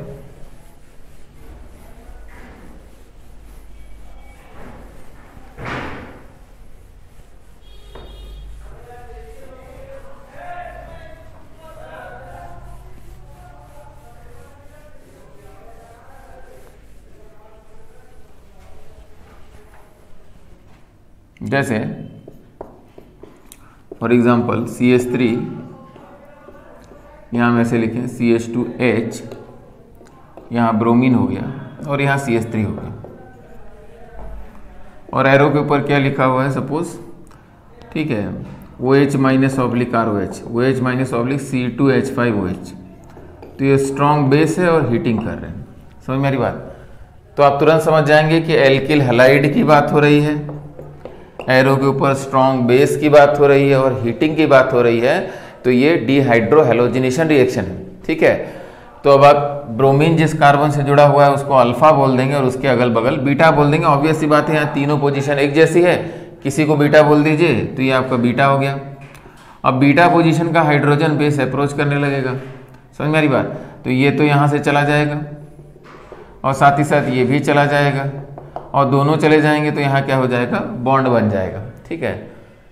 जैसे फॉर एग्जांपल CH3, यहाँ हम ऐसे लिखें CH2H, यहाँ ब्रोमीन हो गया और यहाँ CH3 हो गया, और एरो के ऊपर क्या लिखा हुआ है सपोज, ठीक है, OH-ROH, OH-C2H5OH। तो ये स्ट्रॉन्ग बेस है और हीटिंग कर रहे हैं, समझ में आ रही बात। तो आप तुरंत समझ जाएंगे कि एल्किल हैलाइड की बात हो रही है, एरो के ऊपर स्ट्रॉन्ग बेस की बात हो रही है और हीटिंग की बात हो रही है। तो ये डिहाइड्रो हैलोजिनेशन रिएक्शन है। ठीक है, तो अब आप ब्रोमीन जिस कार्बन से जुड़ा हुआ है उसको अल्फा बोल देंगे और उसके अगल बगल बीटा बोल देंगे। ऑब्वियस सी बात है, यहाँ तीनों पोजीशन एक जैसी है, किसी को बीटा बोल दीजिए तो ये आपका बीटा हो गया। अब बीटा पोजीशन का हाइड्रोजन बेस अप्रोच करने लगेगा, समझ में आ रही बात। तो ये तो यहाँ से चला जाएगा और साथ ही साथ ये भी चला जाएगा, और दोनों चले जाएंगे तो यहाँ क्या हो जाएगा, बॉन्ड बन जाएगा। ठीक है,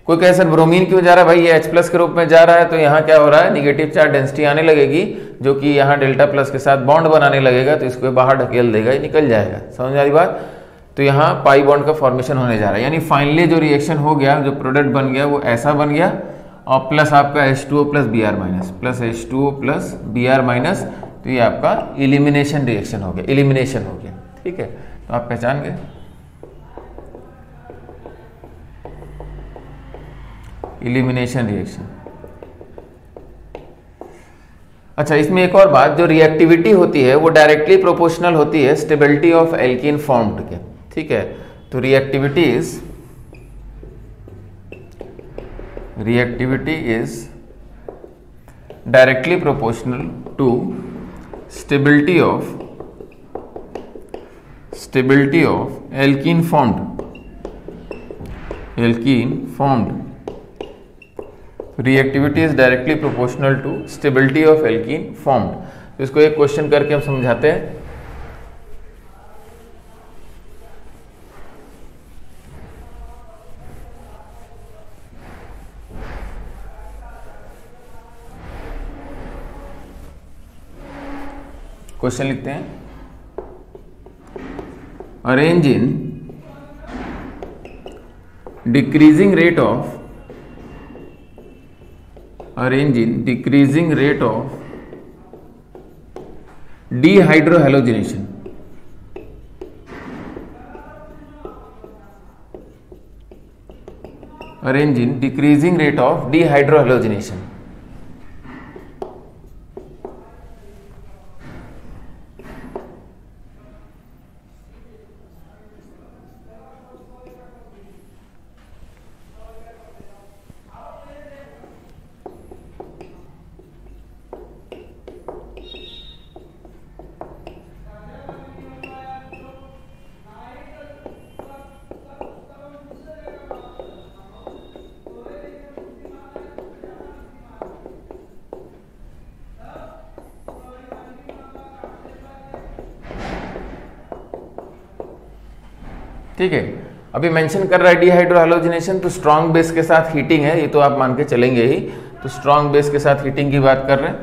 कोई कहे सर ब्रोमीन क्यों जा रहा है भाई, ये H+ के रूप में जा रहा है, तो यहाँ क्या हो रहा है, निगेटिव चार्ज डेंसिटी आने लगेगी जो कि यहाँ Δ+ के साथ बॉन्ड बनाने लगेगा, तो इसको बाहर ढकेल देगा, ये निकल जाएगा। समझ में आ रही बात। तो यहाँ पाई बॉन्ड का फॉर्मेशन होने जा रहा है, यानी फाइनली जो रिएक्शन हो गया, जो प्रोडक्ट बन गया वो ऐसा बन गया, और प्लस आपका H2O + Br- plus H2O + Br-, तो ये आपका एलिमिनेशन रिएक्शन हो गया, एलिमिनेशन हो गया। ठीक है, तो आप पहचान गए एलिमिनेशन रिएक्शन। अच्छा, इसमें एक और बात, जो रिएक्टिविटी होती है वो डायरेक्टली प्रोपोर्शनल होती है स्टेबिलिटी ऑफ एल्कीन फॉर्म्ड के। ठीक है, तो reactivity is directly proportional to stability of alkene formed. Reactivity is directly proportional to stability of alkene formed. तो इसको एक क्वेश्चन करके हम समझाते हैं। क्वेश्चन लिखते हैं, arrange in decreasing rate of dehydrohalogenation. Arrange in decreasing rate of dehydrohalogenation. ठीक है, अभी मेंशन कर रहा है डीहाइड्रोहैलोजिनेशन, तो स्ट्रॉन्ग बेस के साथ हीटिंग है, ये तो आप मान के चलेंगे ही। तो स्ट्रॉन्ग बेस के साथ हीटिंग की बात कर रहे हैं,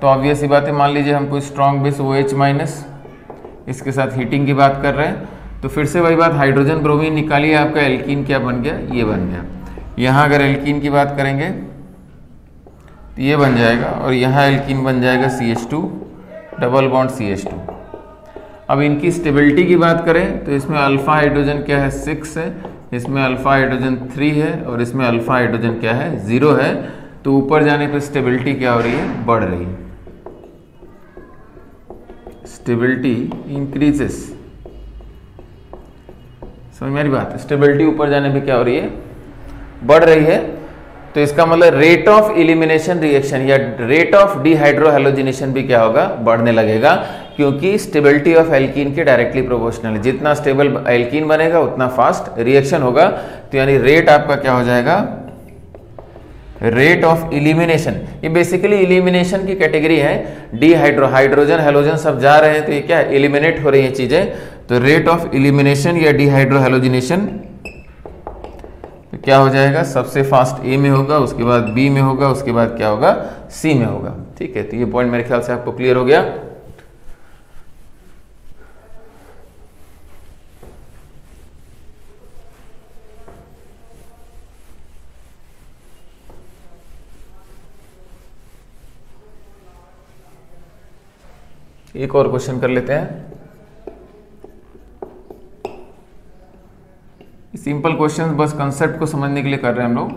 तो ऑब्वियस ही बात है, मान लीजिए हम कोई स्ट्रॉन्ग बेस OH- इसके साथ हीटिंग की बात कर रहे हैं, तो फिर से वही बात, हाइड्रोजन ब्रोमीन निकालिए, आपका एल्कीन क्या बन गया, ये बन गया। यहाँ अगर एल्कीन की बात करेंगे तो ये बन जाएगा, और यहाँ एल्कीन बन जाएगा CH2 डबल बॉन्ड CH2। अब इनकी स्टेबिलिटी की बात करें तो इसमें अल्फा हाइड्रोजन क्या है, 6 है, इसमें अल्फा हाइड्रोजन 3 है, और इसमें अल्फा हाइड्रोजन क्या है, 0 है। तो ऊपर जाने पर स्टेबिलिटी क्या हो रही है, बढ़ रही है, स्टेबिलिटी इंक्रीजेस। समझ में आ रही बात, स्टेबिलिटी ऊपर जाने पे क्या हो रही है, बढ़ रही है। तो इसका मतलब रेट ऑफ इलिमिनेशन रिएक्शन या रेट ऑफ डीहाइड्रोहैलोजिनेशन भी क्या होगा, बढ़ने लगेगा, क्योंकि स्टेबिलिटी ऑफ एल्कीन के डायरेक्टली प्रोपोर्शनल है। जितना स्टेबल एल्कीन बनेगा उतना फास्ट रिएक्शन होगा। तो यानी रेट आपका क्या हो जाएगा, रेट ऑफ इलिमिनेशन। ये बेसिकली इलिमिनेशन की कैटेगरी है, हाइड्रोजन हैलोजन सब जा रहे हैं, तो ये क्या एलिमिनेट हो रही है चीजें। तो रेट ऑफ इलिमिनेशन या डीहाइड्रोहैलोजिनेशन तो क्या हो जाएगा, सबसे फास्ट A में होगा, उसके बाद B में होगा, उसके बाद क्या होगा, C में होगा। ठीक है, तो ये पॉइंट मेरे ख्याल से आपको क्लियर हो गया। एक और क्वेश्चन कर लेते हैं, सिंपल क्वेश्चन, बस कंसेप्ट को समझने के लिए कर रहे हैं हम लोग।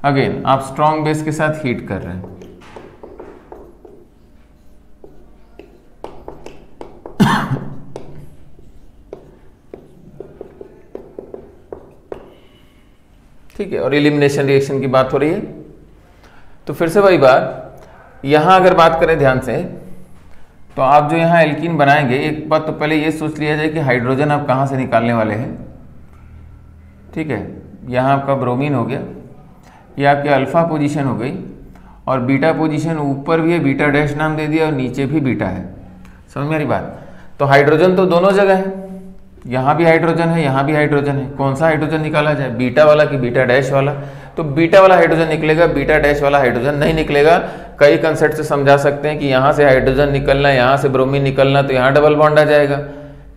अगेन आप स्ट्रॉन्ग बेस के साथ हीट कर रहे हैं, ठीक है, और एलिमिनेशन रिएक्शन की बात हो रही है। तो फिर से वही बात, यहां अगर बात करें ध्यान से, तो आप जो यहाँ एल्कीन बनाएंगे, एक बात तो पहले ये सोच लिया जाए कि हाइड्रोजन आप कहाँ से निकालने वाले हैं। ठीक है, यहाँ आपका ब्रोमीन हो गया, ये आपकी अल्फा पोजीशन हो गई, और बीटा पोजीशन ऊपर भी है, बीटा डैश नाम दे दिया, और नीचे भी बीटा है। समझ में आ रही बात? तो हाइड्रोजन तो दोनों जगह है, यहाँ भी हाइड्रोजन है, यहाँ भी हाइड्रोजन है। कौन सा हाइड्रोजन निकाला जाए, बीटा वाला कि बीटा डैश वाला? तो बीटा वाला हाइड्रोजन निकलेगा, बीटा डैश वाला हाइड्रोजन नहीं निकलेगा। कई कंसेप्ट से समझा सकते हैं कि यहाँ से हाइड्रोजन निकलना, यहाँ से ब्रोमीन निकलना, तो यहाँ डबल बॉन्ड आ जाएगा।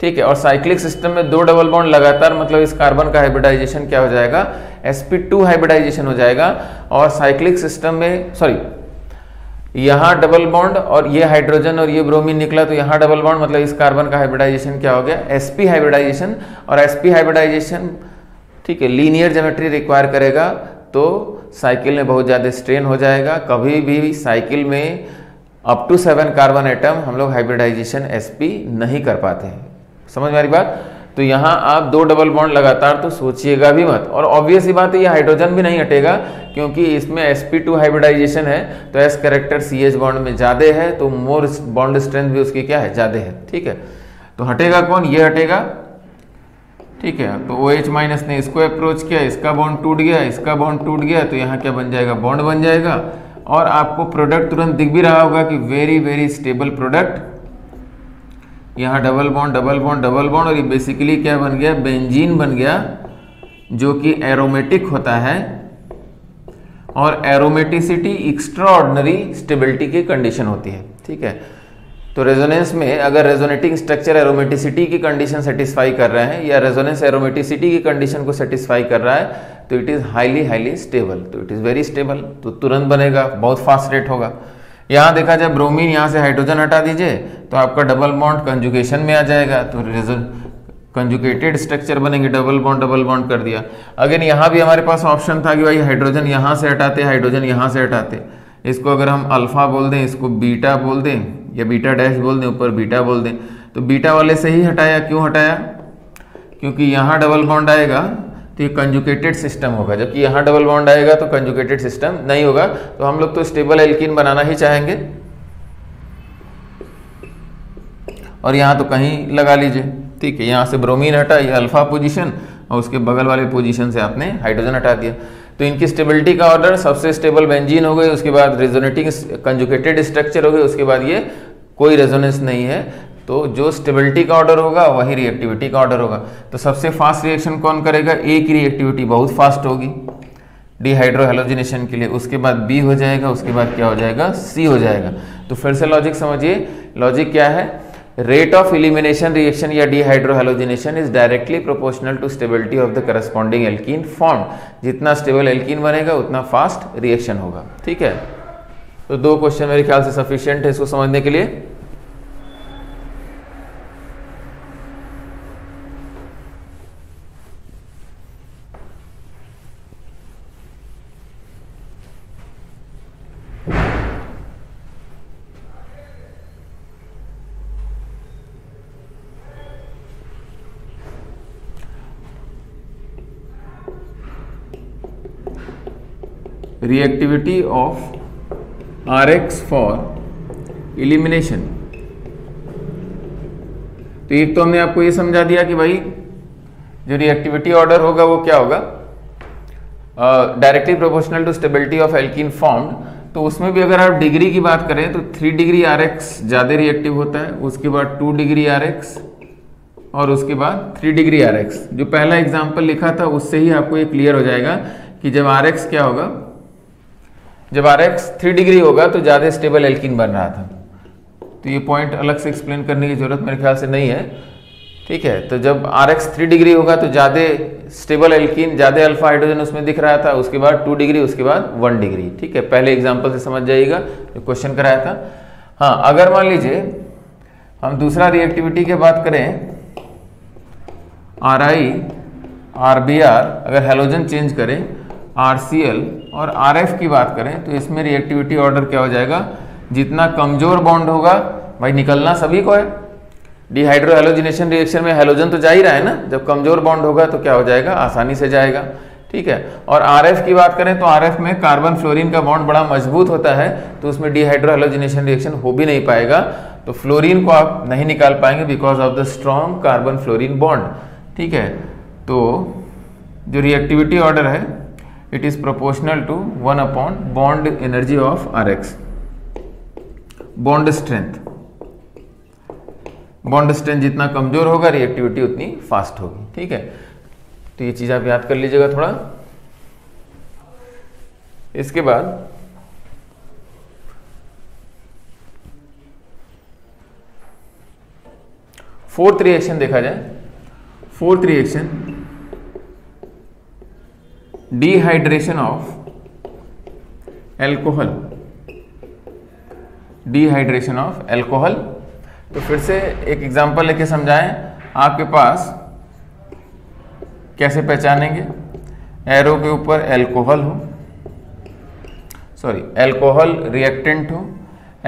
ठीक है, और साइक्लिक सिस्टम में 2 डबल बॉन्ड लगातार, मतलब इस कार्बन का हाइब्रिडाइजेशन क्या हो जाएगा, sp2 हाइब्रिडाइजेशन हो जाएगा। और साइक्लिक सिस्टम में, सॉरी, यहाँ डबल बॉन्ड और ये हाइड्रोजन और ये ब्रोमीन निकला, तो यहाँ डबल बॉन्ड, मतलब इस कार्बन का हाइब्रिडाइजेशन क्या हो गया, sp हाइब्रिडाइजेशन। और sp हाइब्रिडाइजेशन, ठीक है, लीनियर ज्योमेट्री रिक्वायर करेगा, तो साइकिल में बहुत ज़्यादा स्ट्रेन हो जाएगा। कभी भी साइकिल में अप टू 7 कार्बन एटम हम लोग हाइब्रिडाइजेशन sp नहीं कर पाते हैं। समझ में आ रही बात? तो यहाँ आप 2 डबल बॉन्ड लगातार तो सोचिएगा भी मत। और ऑब्वियस ही बात है, ये हाइड्रोजन भी नहीं हटेगा, क्योंकि इसमें sp2 हाइब्रिडाइजेशन है, तो s कैरेक्टर CH बॉन्ड में ज़्यादा है, तो मोर बॉन्ड स्ट्रेंथ भी उसकी क्या है, ज़्यादा है। ठीक है, तो हटेगा कौन, ये हटेगा। ठीक है, तो OH माइनस ने इसको अप्रोच किया, इसका बॉन्ड टूट गया, इसका बॉन्ड टूट गया, तो यहाँ क्या बन जाएगा, बॉन्ड बन जाएगा। और आपको प्रोडक्ट तुरंत दिख भी रहा होगा कि वेरी वेरी स्टेबल प्रोडक्ट। यहाँ double bond double bond double bond, और ये बेसिकली क्या बन गया, बेंजीन बन गया, जो कि एरोमेटिक होता है। और एरोमेटिसिटी एक्स्ट्राऑर्डिनरी स्टेबिलिटी की कंडीशन होती है। ठीक है, तो रेजोनेंस में अगर रेजोनेटिंग स्ट्रक्चर एरोमेटिसिटी की कंडीशन सेटिस्फाई कर रहे हैं, या रेजोनेंस एरोमेटिसिटी की कंडीशन को सेटिस्फाई कर रहा है, तो इट इज़ हाईली स्टेबल, तो इट इज़ वेरी स्टेबल, तो तुरंत बनेगा, बहुत फास्ट रेट होगा। यहाँ देखा जाए ब्रोमीन, यहाँ से हाइड्रोजन हटा दीजिए, तो आपका डबल बॉन्ड कंजुगेशन में आ जाएगा, तो कंजुगेटेड स्ट्रक्चर बनेंगे, डबल बॉन्ड कर दिया। अगेन यहाँ भी हमारे पास ऑप्शन था कि भाई हाइड्रोजन यहाँ से हटाते, हाइड्रोजन यहाँ से हटाते। इसको अगर हम अल्फा बोल दें, इसको बीटा बोल दें, या बीटा डैश बोल दें, ऊपर बीटा बोल दें, तो बीटा वाले से ही हटाया। क्यों हटाया? क्योंकि यहाँ डबल बॉन्ड आएगा तो ये कंजुगेटेड सिस्टम होगा, जबकि यहाँ डबल बॉन्ड आएगा तो कंजुगेटेड सिस्टम नहीं होगा। तो हम लोग तो स्टेबल एल्कीन बनाना ही चाहेंगे, और यहाँ तो कहीं लगा लीजिए। ठीक है, यहाँ से ब्रोमीन हटा, ये अल्फा पोजीशन, और उसके बगल वाले पोजीशन से आपने हाइड्रोजन हटा दिया। तो इनकी स्टेबिलिटी का ऑर्डर, सबसे स्टेबल बेंजीन हो गए, उसके बाद रेजोनेटिंग कंजुगेटेड स्ट्रक्चर हो गए, उसके बाद ये कोई रेजोनेंस नहीं है। तो जो स्टेबिलिटी का ऑर्डर होगा वही रिएक्टिविटी का ऑर्डर होगा। तो सबसे फास्ट रिएक्शन कौन करेगा, ए की रिएक्टिविटी बहुत फास्ट होगी डिहाइड्रोहेलोजिनेशन के लिए, उसके बाद बी हो जाएगा, उसके बाद क्या हो जाएगा, सी हो जाएगा। तो फिर से लॉजिक समझिए, लॉजिक क्या है, रेट ऑफ एलिमिनेशन रिएक्शन या dehydrohalogenation is directly proportional to stability of the corresponding alkene form. जितना स्टेबल एल्कीन बनेगा उतना फास्ट रिएक्शन होगा। ठीक है, तो 2 क्वेश्चन मेरे ख्याल से सफिशिएंट है इसको समझने के लिए। reactivity of Rx for elimination। तो एक तो हमने आपको ये समझा दिया कि भाई जो रिएक्टिविटी ऑर्डर होगा वो क्या होगा, directly proportional to stability of alkene formed. तो उसमें भी अगर आप डिग्री की बात करें तो 3 डिग्री Rx ज़्यादा रिएक्टिव होता है, उसके बाद 2 डिग्री Rx, और उसके बाद 3 डिग्री Rx। जो पहला एग्जाम्पल लिखा था उससे ही आपको ये क्लियर हो जाएगा कि जब Rx क्या होगा, जब Rx 3 डिग्री होगा तो ज़्यादा स्टेबल एल्कीन बन रहा था। तो ये पॉइंट अलग से एक्सप्लेन करने की जरूरत मेरे ख्याल से नहीं है। ठीक है, तो जब Rx 3 डिग्री होगा तो ज़्यादा स्टेबल एल्कीन, ज़्यादा अल्फा हाइड्रोजन उसमें दिख रहा था, उसके बाद 2 डिग्री, उसके बाद 1 डिग्री। ठीक है, पहले एग्जाम्पल से समझ जाइएगा जो क्वेश्चन कराया था। हाँ, अगर मान लीजिए हम दूसरा रिएक्टिविटी की बात करें, Ri RBr, अगर हैलोजन चेंज करें RCl और RF की बात करें तो इसमें रिएक्टिविटी ऑर्डर क्या हो जाएगा, जितना कमजोर बॉन्ड होगा, भाई निकलना सभी को है, डिहाइड्रोहेलोजिनेशन रिएक्शन में हैलोजन तो जा ही रहा है ना, जब कमजोर बॉन्ड होगा तो क्या हो जाएगा, आसानी से जाएगा। ठीक है, और RF की बात करें तो RF में कार्बन फ्लोरीन का बॉन्ड बड़ा मजबूत होता है, तो उसमें डिहाइड्रोहेलोजिनेशन रिएक्शन हो भी नहीं पाएगा। तो फ्लोरीन को आप नहीं निकाल पाएंगे because of the strong carbon fluorine bond. ठीक है, तो जो रिएक्टिविटी ऑर्डर है it is proportional to 1 upon bond energy of RX, bond strength. Bond strength जितना कमजोर होगा रिएक्टिविटी उतनी फास्ट होगी। ठीक है, तो ये चीज आप याद कर लीजिएगा थोड़ा। इसके बाद फोर्थ रिएक्शन देखा जाए। Fourth reaction dehydration of alcohol, dehydration of alcohol. तो फिर से एक एग्जांपल लेके समझाएं। आपके पास कैसे पहचानेंगे, एरो के ऊपर एल्कोहल हो, सॉरी एल्कोहल रिएक्टेंट हो,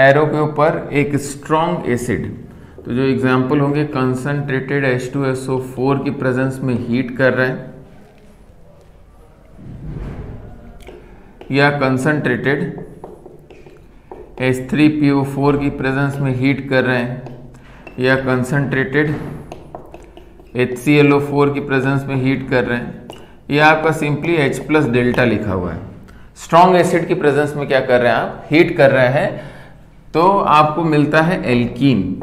एरो के ऊपर एक स्ट्रॉन्ग एसिड। तो जो एग्जाम्पल होंगे कंसंट्रेटेड H2SO4 की प्रेजेंस में हीट कर रहे हैं, या कंसंट्रेटेड H3PO4 की प्रेजेंस में हीट कर रहे हैं, या कंसंट्रेटेड HClO4 की प्रेजेंस में हीट कर रहे हैं, या आपका सिंपली H+ डेल्टा लिखा हुआ है। स्ट्रॉन्ग एसिड की प्रेजेंस में क्या कर रहे हैं आप, हीट कर रहे हैं, तो आपको मिलता है एल्कीन।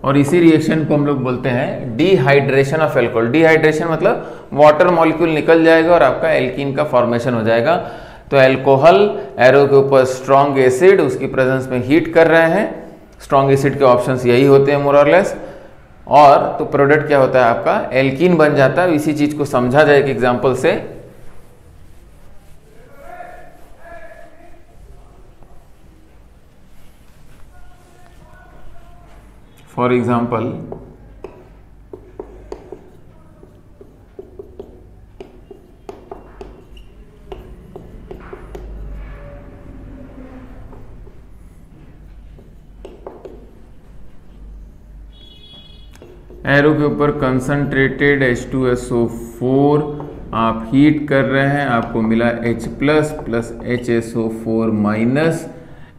और इसी रिएक्शन को हम लोग बोलते हैं डिहाइड्रेशन ऑफ एल्कोहल। डिहाइड्रेशन मतलब वाटर मॉलिक्यूल निकल जाएगा और आपका एल्कीन का फॉर्मेशन हो जाएगा। तो एल्कोहल, एरो के ऊपर स्ट्रॉन्ग एसिड, उसकी प्रेजेंस में हीट कर रहे हैं। स्ट्रॉन्ग एसिड के ऑप्शंस यही होते हैं मोर और लेस। और तो प्रोडक्ट क्या होता है आपका, एल्कीन बन जाता है। इसी चीज को समझा जाए एक एग्जांपल से। फॉर एग्जाम्पल एरो के ऊपर कंसंट्रेटेड H2SO4 आप हीट कर रहे हैं, आपको मिला H+ plus HSO4 minus.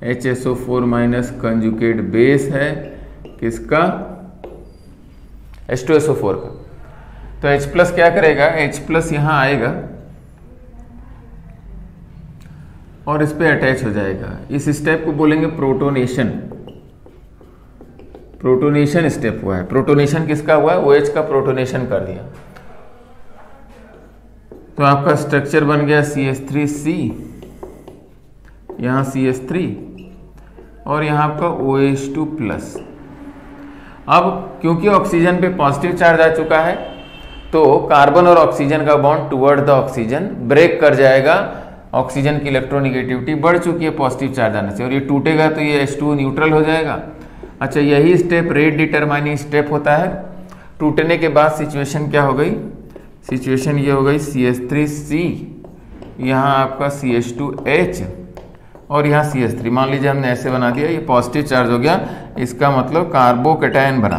HSO4 minus conjugate base है किसका, H2SO4 का। तो H+ क्या करेगा, H+ यहां आएगा और इस पे अटैच हो जाएगा। इस स्टेप को बोलेंगे प्रोटोनेशन। प्रोटोनेशन स्टेप हुआ है। प्रोटोनेशन किसका हुआ है, OH का प्रोटोनेशन कर दिया। तो आपका स्ट्रक्चर बन गया CH3C, यहां CH3 और यहां आपका OH2+। अब क्योंकि ऑक्सीजन पे पॉजिटिव चार्ज आ चुका है तो कार्बन और ऑक्सीजन का bond toward the oxygen break कर जाएगा। ऑक्सीजन की इलेक्ट्रोनेगेटिविटी बढ़ चुकी है पॉजिटिव चार्ज आने से, और ये टूटेगा तो ये H2O न्यूट्रल हो जाएगा। अच्छा, यही स्टेप रेट डिटरमाइनिंग स्टेप होता है। टूटने के बाद सिचुएशन क्या हो गई, सिचुएशन ये हो गई CH3C, यहाँ आपका CH2H और यहाँ CH3। मान लीजिए हमने ऐसे बना दिया, ये पॉजिटिव चार्ज हो गया, इसका मतलब कार्बोकैटायन बना,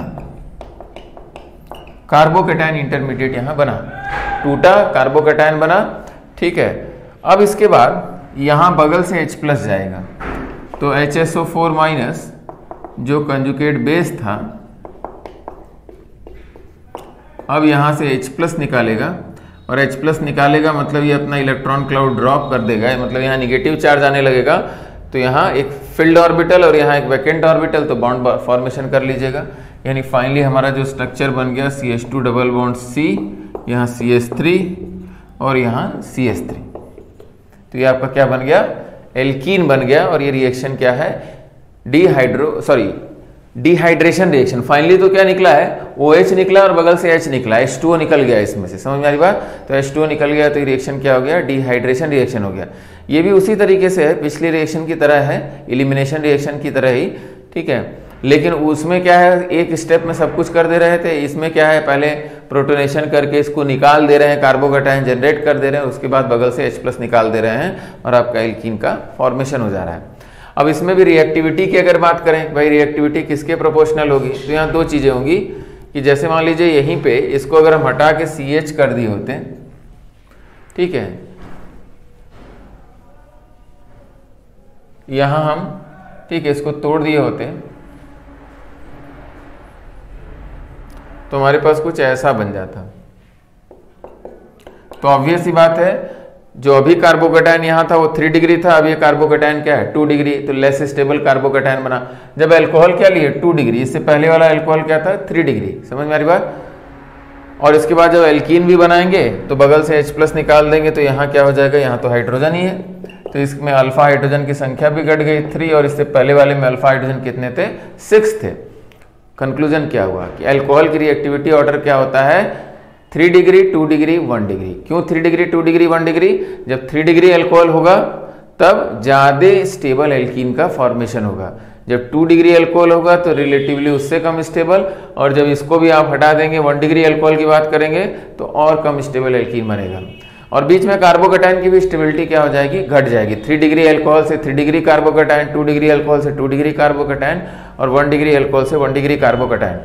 कार्बोकैटायन इंटरमीडिएट यहाँ बना, टूटा कार्बोकैटायन बना। ठीक है, अब इसके बाद यहाँ बगल से H+ जाएगा, तो HSO4 माइनस जो कंजुगेट बेस था, अब यहां से H+ निकालेगा, और H+ निकालेगा मतलब ये अपना इलेक्ट्रॉन क्लाउड ड्रॉप कर देगा, मतलब यहाँ निगेटिव चार्ज आने लगेगा। तो यहाँ एक फिल्ड ऑर्बिटल और यहाँ एक वैकेंट ऑर्बिटल, तो बॉन्ड फॉर्मेशन कर लीजिएगा। यानी फाइनली हमारा जो स्ट्रक्चर बन गया CH2 डबल बॉन्ड C, यहाँ CH3 और यहाँ CH3। तो ये आपका क्या बन गया, एल्कीन बन गया। और ये रिएक्शन क्या है, डिहाइड्रेशन रिएक्शन। फाइनली तो क्या निकला है, OH निकला और बगल से H निकला, H2O निकल गया इसमें से। समझ में आ रही बात, तो H2O निकल गया तो ये रिएक्शन क्या हो गया, डिहाइड्रेशन रिएक्शन हो गया। ये भी उसी तरीके से है, पिछली रिएक्शन की तरह है, एलिमिनेशन रिएक्शन की तरह ही। ठीक है, लेकिन उसमें क्या है, एक स्टेप में सब कुछ कर दे रहे थे। इसमें क्या है, पहले प्रोटोनेशन करके इसको निकाल दे रहे हैं, कार्बोकैटायन जनरेट कर दे रहे हैं, उसके बाद बगल से H+ निकाल दे रहे हैं और आपका एल्कीन का फॉर्मेशन हो जा रहा है। अब इसमें भी रिएक्टिविटी की अगर बात करें, भाई रिएक्टिविटी किसके प्रोपोर्शनल होगी, तो यहाँ दो चीजें होंगी कि जैसे मान लीजिए यहीं पे इसको अगर हम हटा के CH कर दिए होते, ठीक है, यहां हम, ठीक है, इसको तोड़ दिए होते तो हमारे पास कुछ ऐसा बन जाता। तो ऑब्वियस ही बात है, जो अभी कार्बोकैटायन यहाँ था वो 3 डिग्री था, अब ये कार्बोकैटायन क्या है 2 डिग्री, तो लेस स्टेबल कार्बोकैटायन बना। जब अल्कोहल क्या लिए 2 डिग्री, इससे पहले वाला अल्कोहल क्या था 3 डिग्री, समझ में आ रही बात। और इसके बाद जब एल्कीन भी बनाएंगे तो बगल से H+ निकाल देंगे, तो यहाँ क्या हो जाएगा, यहाँ तो हाइड्रोजन ही है, तो इसमें अल्फा हाइड्रोजन की संख्या भी घट गई 3, और इससे पहले वाले में अल्फा हाइड्रोजन कितने थे 6 थे। कंक्लूजन क्या हुआ कि अल्कोहल की रिएक्टिविटी ऑर्डर क्या होता है 3 डिग्री 2 डिग्री 1 डिग्री। क्यों 3 डिग्री 2 डिग्री 1 डिग्री? जब 3 डिग्री अल्कोहल होगा तब ज़्यादा स्टेबल एल्कीन का फॉर्मेशन होगा, जब 2 डिग्री अल्कोहल होगा तो रिलेटिवली उससे कम स्टेबल, और जब इसको भी आप हटा देंगे 1 डिग्री अल्कोहल की बात करेंगे तो और कम स्टेबल एल्कीन बनेगा। और बीच में कार्बोकैटायन की भी स्टेबिलिटी क्या हो जाएगी, घट जाएगी। 3 डिग्री अल्कोहल से 3 डिग्री कार्बोकैटायन, 2 डिग्री अल्कोहल से 2 डिग्री कार्बोकैटायन, और 1 डिग्री अल्कोहल से 1 डिग्री कार्बोकैटायन।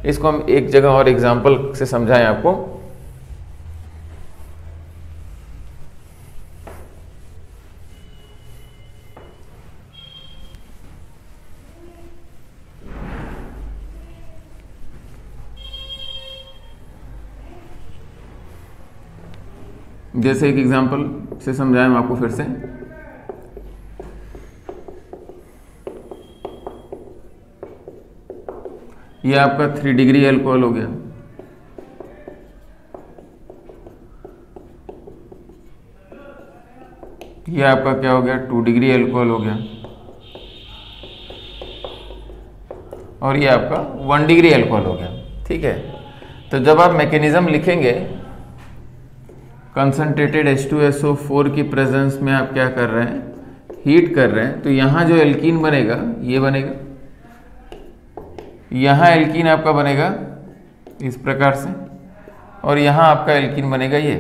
इसको हम एक जगह और एग्जाम्पल से समझाएं आपको। जैसे एक एग्जांपल से समझाएं हम आपको फिर से। ये आपका 3 डिग्री अल्कोहल हो गया, ये आपका क्या हो गया 2 डिग्री अल्कोहल हो गया, और ये आपका 1 डिग्री अल्कोहल हो गया। ठीक है, तो जब आप मैकेनिज्म लिखेंगे कंसंट्रेटेड H2SO4 की प्रेजेंस में आप क्या कर रहे हैं, हीट कर रहे हैं, तो यहाँ जो एल्कीन बनेगा ये बनेगा, यहाँ एल्कीन आपका बनेगा इस प्रकार से, और यहाँ आपका एल्कीन बनेगा ये।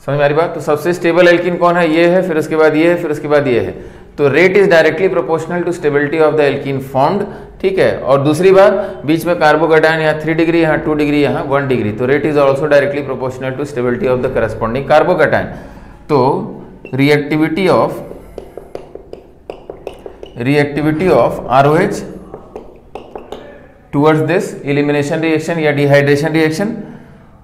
समझ में आ रही बात। तो सबसे स्टेबल एल्कीन कौन है, ये है, फिर उसके बाद ये है, फिर उसके बाद ये है। तो rate is directly proportional to stability of the alkene formed. ठीक है, और दूसरी बात, बीच में कार्बोकैटायन यहाँ 3 डिग्री, यहाँ 2 डिग्री, यहाँ 1 डिग्री, तो rate is also directly proportional to stability of the corresponding carbocation. तो reactivity of ROH towards this elimination reaction या डिहाइड्रेशन रिएक्शन,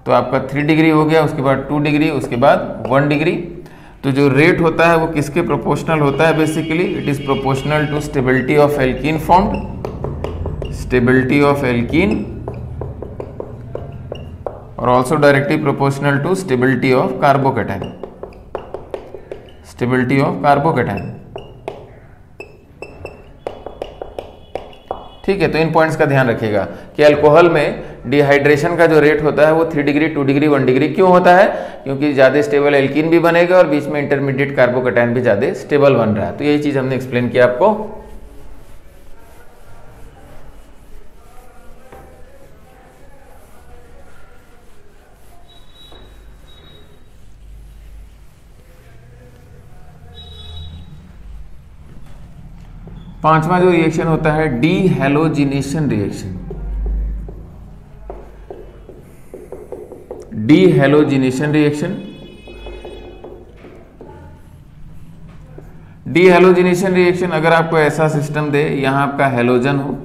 तो आपका 3 डिग्री हो गया, उसके बाद 2 डिग्री, उसके बाद 1 डिग्री। तो जो रेट होता है वो किसके प्रोपोर्शनल होता है, basically it is proportional to stability of alkene formed, stability of alkene, और also directly proportional to stability of carbocation, stability of carbocation. ठीक है, तो इन पॉइंट्स का ध्यान रखिएगा कि अल्कोहल में डिहाइड्रेशन का जो रेट होता है वो 3 डिग्री 2 डिग्री 1 डिग्री क्यों होता है, क्योंकि ज़्यादा स्टेबल एल्कीन भी बनेगा और बीच में इंटरमीडिएट कार्बोकैटायन भी ज़्यादा स्टेबल बन रहा है। तो यही चीज़ हमने एक्सप्लेन किया आपको। पांचवा जो रिएक्शन होता है डीहैलोजिनेशन रिएक्शन। डीहैलोजिनेशन रिएक्शन, डीहैलोजिनेशन रिएक्शन अगर आपको ऐसा सिस्टम दे, यहां आपका हैलोजन हो,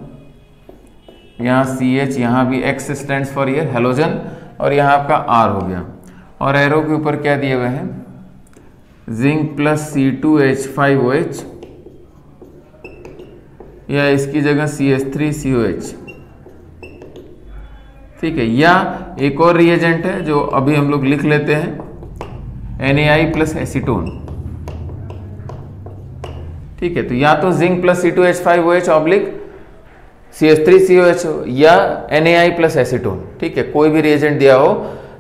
यहां CH, यहां भी X स्टैंड्स फॉर ये हैलोजन, और यहां आपका R हो गया, और एरो के ऊपर क्या दिए हुए हैं, जिंक प्लस C2H5OH, या इसकी जगह CH3COH। ठीक है, या एक और रिएजेंट है जो अभी हम लोग लिख लेते हैं, NaI प्लस एसीटोन। ठीक है, तो या तो zinc plus C2H5OH oblique CH3COH या NaI प्लस एसीटोन। ठीक है, कोई भी रिएजेंट दिया हो।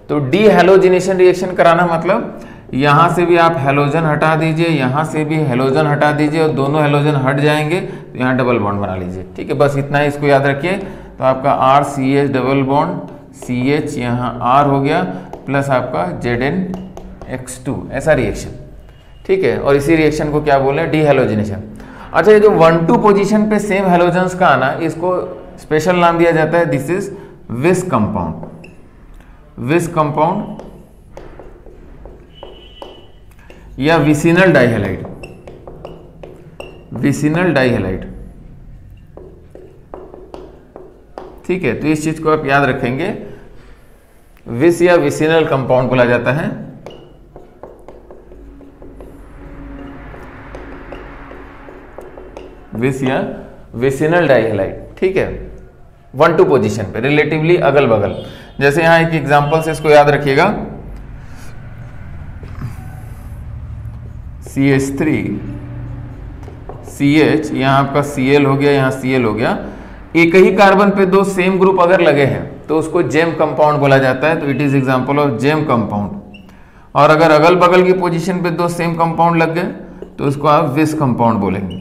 तो डीहैलोजिनेशन रिएक्शन कराना मतलब यहां से भी आप हैलोजन हटा दीजिए, यहां से भी हैलोजन हटा दीजिए, और दोनों हैलोजन हट जाएंगे तो यहाँ डबल बॉन्ड बना लीजिए। ठीक है, बस इतना ही इसको याद रखिए। तो आपका RCH डबल बॉन्ड CH, यहाँ R हो गया, प्लस आपका ZnX2, ऐसा रिएक्शन। ठीक है, और इसी रिएक्शन को क्या बोले, डीहैलोजिनेशन। अच्छा, ये जो 1-2 पोजीशन पे सेम हैलोजन्स का आना, इसको स्पेशल नाम दिया जाता है, दिस इज विस कंपाउंड। विस कंपाउंड या विसिनल डाइहैलाइड, विसिनल डाइहैलाइड। ठीक है, तो इस चीज को आप याद रखेंगे, विस या विसिनल कंपाउंड बोला जाता है। विस या विसिनल डाइहैलाइड, ठीक है, 1-2 पोजीशन पे रिलेटिवली अगल बगल। जैसे यहां एक एग्जांपल से इसको याद रखिएगा, CH3 CH, यहां आपका Cl हो गया, यहां Cl हो गया। एक ही कार्बन पे 2 सेम ग्रुप अगर लगे हैं तो उसको जेम कंपाउंड बोला जाता है, तो it is example of gem compound. और अगर अगल बगल की पोजीशन पे 2 सेम कंपाउंड लग गए तो उसको आप विस कंपाउंड बोलेंगे।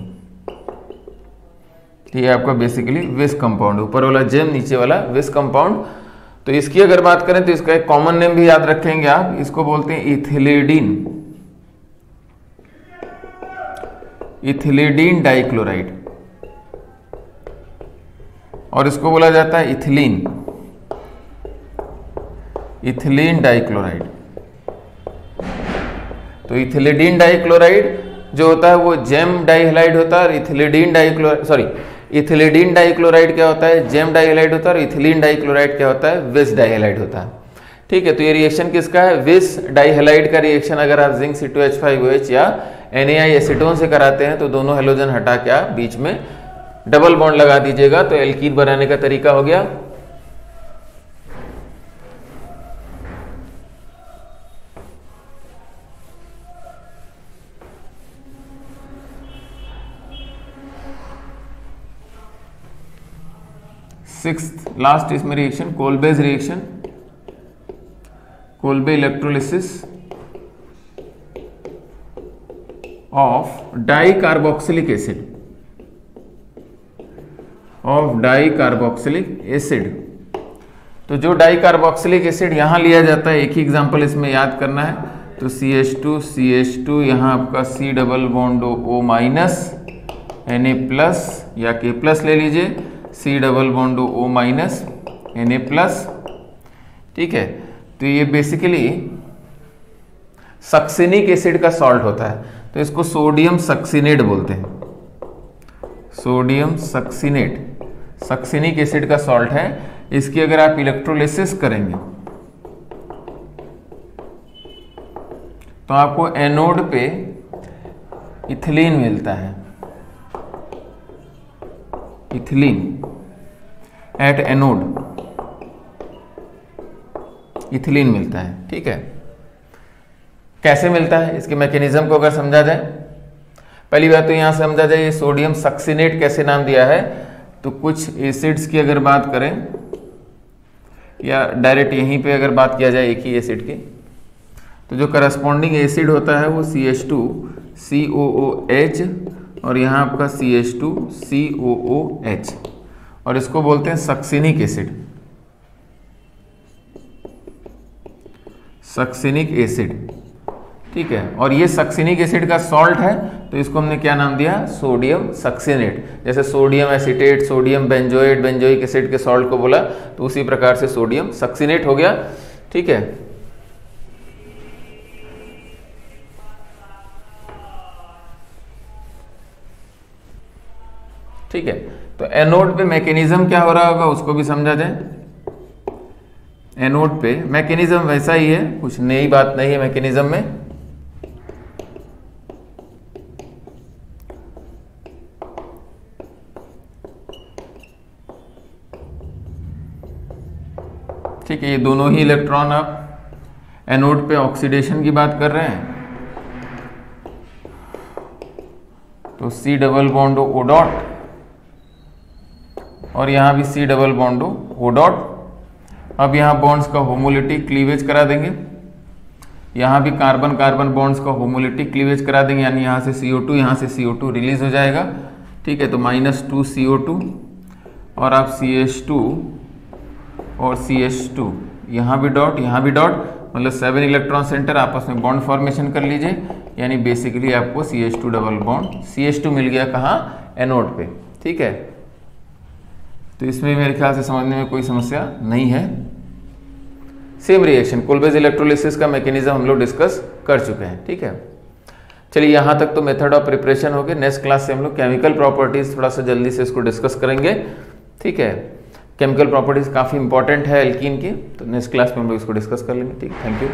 ये आपका बेसिकली विस कंपाउंड, ऊपर वाला जेम, नीचे वाला विस कंपाउंड। तो इसकी अगर बात करें तो इसका एक कॉमन नेम भी याद रखेंगे आप, इसको बोलते हैं इथिलीडीन, इथिलीडीन डाइक्लोराइड, और इसको बोला जाता है इथिलीन, इथिलीन डाइक्लोराइड। तो इथिलीडीन डाइक्लोराइड जो होता है वो जेम डाइहैलाइड होता है, और इथिलीडीन डाइक्लोराइड, सॉरी, इथिलीडीन डाइक्लोराइड क्या होता है, जेम डाइहैलाइड होता है, और इथिलीन डाइक्लोराइड क्या होता है, विस डाइहैलाइड होता है। ठीक है, तो ये रिएक्शन किसका है, विस डाइहैलाइड का रिएक्शन अगर आप जिंक C2H5OH या NaI एसीटोन से कराते हैं तो दोनों हेलोजन हटा के आप बीच में डबल बॉन्ड लगा दीजिएगा, तो एल्कीन बनाने का तरीका हो गया। सिक्स्थ लास्ट इसमें reaction Kolbe's reaction, Kolbe electrolysis of dicarboxylic acid, of dicarboxylic acid. तो जो डाई कार्बोक्सिलिक एसिड यहां लिया जाता है, एक ही एग्जांपल इसमें याद करना है, तो CH2 यहां आपका C double bond O minus Na plus या K प्लस ले लीजिए, C double bond O minus Na plus. ठीक है, तो ये बेसिकली सक्सिनिक एसिड का सॉल्ट होता है, तो इसको सोडियम सक्सिनेट बोलते हैं, सोडियम सक्सिनेट, सक्सिनिक एसिड का सॉल्ट है। इसकी अगर आप इलेक्ट्रोलिसिस करेंगे तो आपको एनोड पे इथिलीन मिलता है, इथिलीन एट एनोड इथिलीन मिलता है। ठीक है, कैसे मिलता है, इसके मैकेनिज्म को अगर समझा जाए, पहली बात तो यहां समझा जाए ये सोडियम सक्सिनेट कैसे नाम दिया है। तो कुछ एसिड्स की अगर बात करें या डायरेक्ट यहीं पे अगर बात किया जाए एक ही एसिड की, तो जो करस्पॉन्डिंग एसिड होता है वो CH2COOH और यहाँ आपका CH2COOH, और इसको बोलते हैं सक्सिनिक एसिड, सक्सिनिक एसिड। ठीक है, और ये सक्सिनिक एसिड का सॉल्ट है, तो इसको हमने क्या नाम दिया, सोडियम सक्सिनेट। जैसे sodium acetate, sodium benzoate, benzoic acid के सॉल्ट को बोला, तो उसी प्रकार से सोडियम सक्सिनेट हो गया। ठीक है, ठीक है, तो एनोड पे मैकेनिज्म क्या हो रहा होगा उसको भी समझा जाए। एनोड पे मैकेनिज्म वैसा ही है, कुछ नई बात नहीं है मैकेनिज्म में। ठीक है, ये दोनों ही इलेक्ट्रॉन आप एनोड पे ऑक्सीडेशन की बात कर रहे हैं, तो C double bond O dot और यहां भी C double bond O dot. अब यहां बॉन्ड्स का होमोलिटी क्लीवेज करा देंगे, यहां भी कार्बन कार्बन बॉन्ड्स का होमोलिटी क्लीवेज करा देंगे, यानी यहां से CO2 यहां से CO2 रिलीज हो जाएगा। ठीक है, तो -2 CO2 और आप CH2 और CH2 यहाँ भी डॉट, यहाँ भी डॉट, मतलब 7 इलेक्ट्रॉन सेंटर आपस में बॉन्ड फॉर्मेशन कर लीजिए, यानी बेसिकली आपको CH2 डबल बॉन्ड CH2 मिल गया कहाँ, एनोड पे। ठीक है, तो इसमें मेरे ख्याल से समझने में कोई समस्या नहीं है। सेम रिएक्शन कोल्बेज इलेक्ट्रोलिसिस का मैकेनिज्म हम लोग डिस्कस कर चुके हैं। ठीक है, चलिए यहाँ तक तो मेथड ऑफ प्रिपरेशन हो गए। नेक्स्ट क्लास से हम लोग केमिकल प्रॉपर्टीज थोड़ा सा जल्दी से इसको डिस्कस करेंगे। ठीक है, केमिकल प्रॉपर्टीज काफ़ी इंपॉर्टेंट है एल्कीन की, तो नेक्स्ट क्लास में हम लोग इसको डिस्कस कर लेंगे। ठीक, थैंक यू।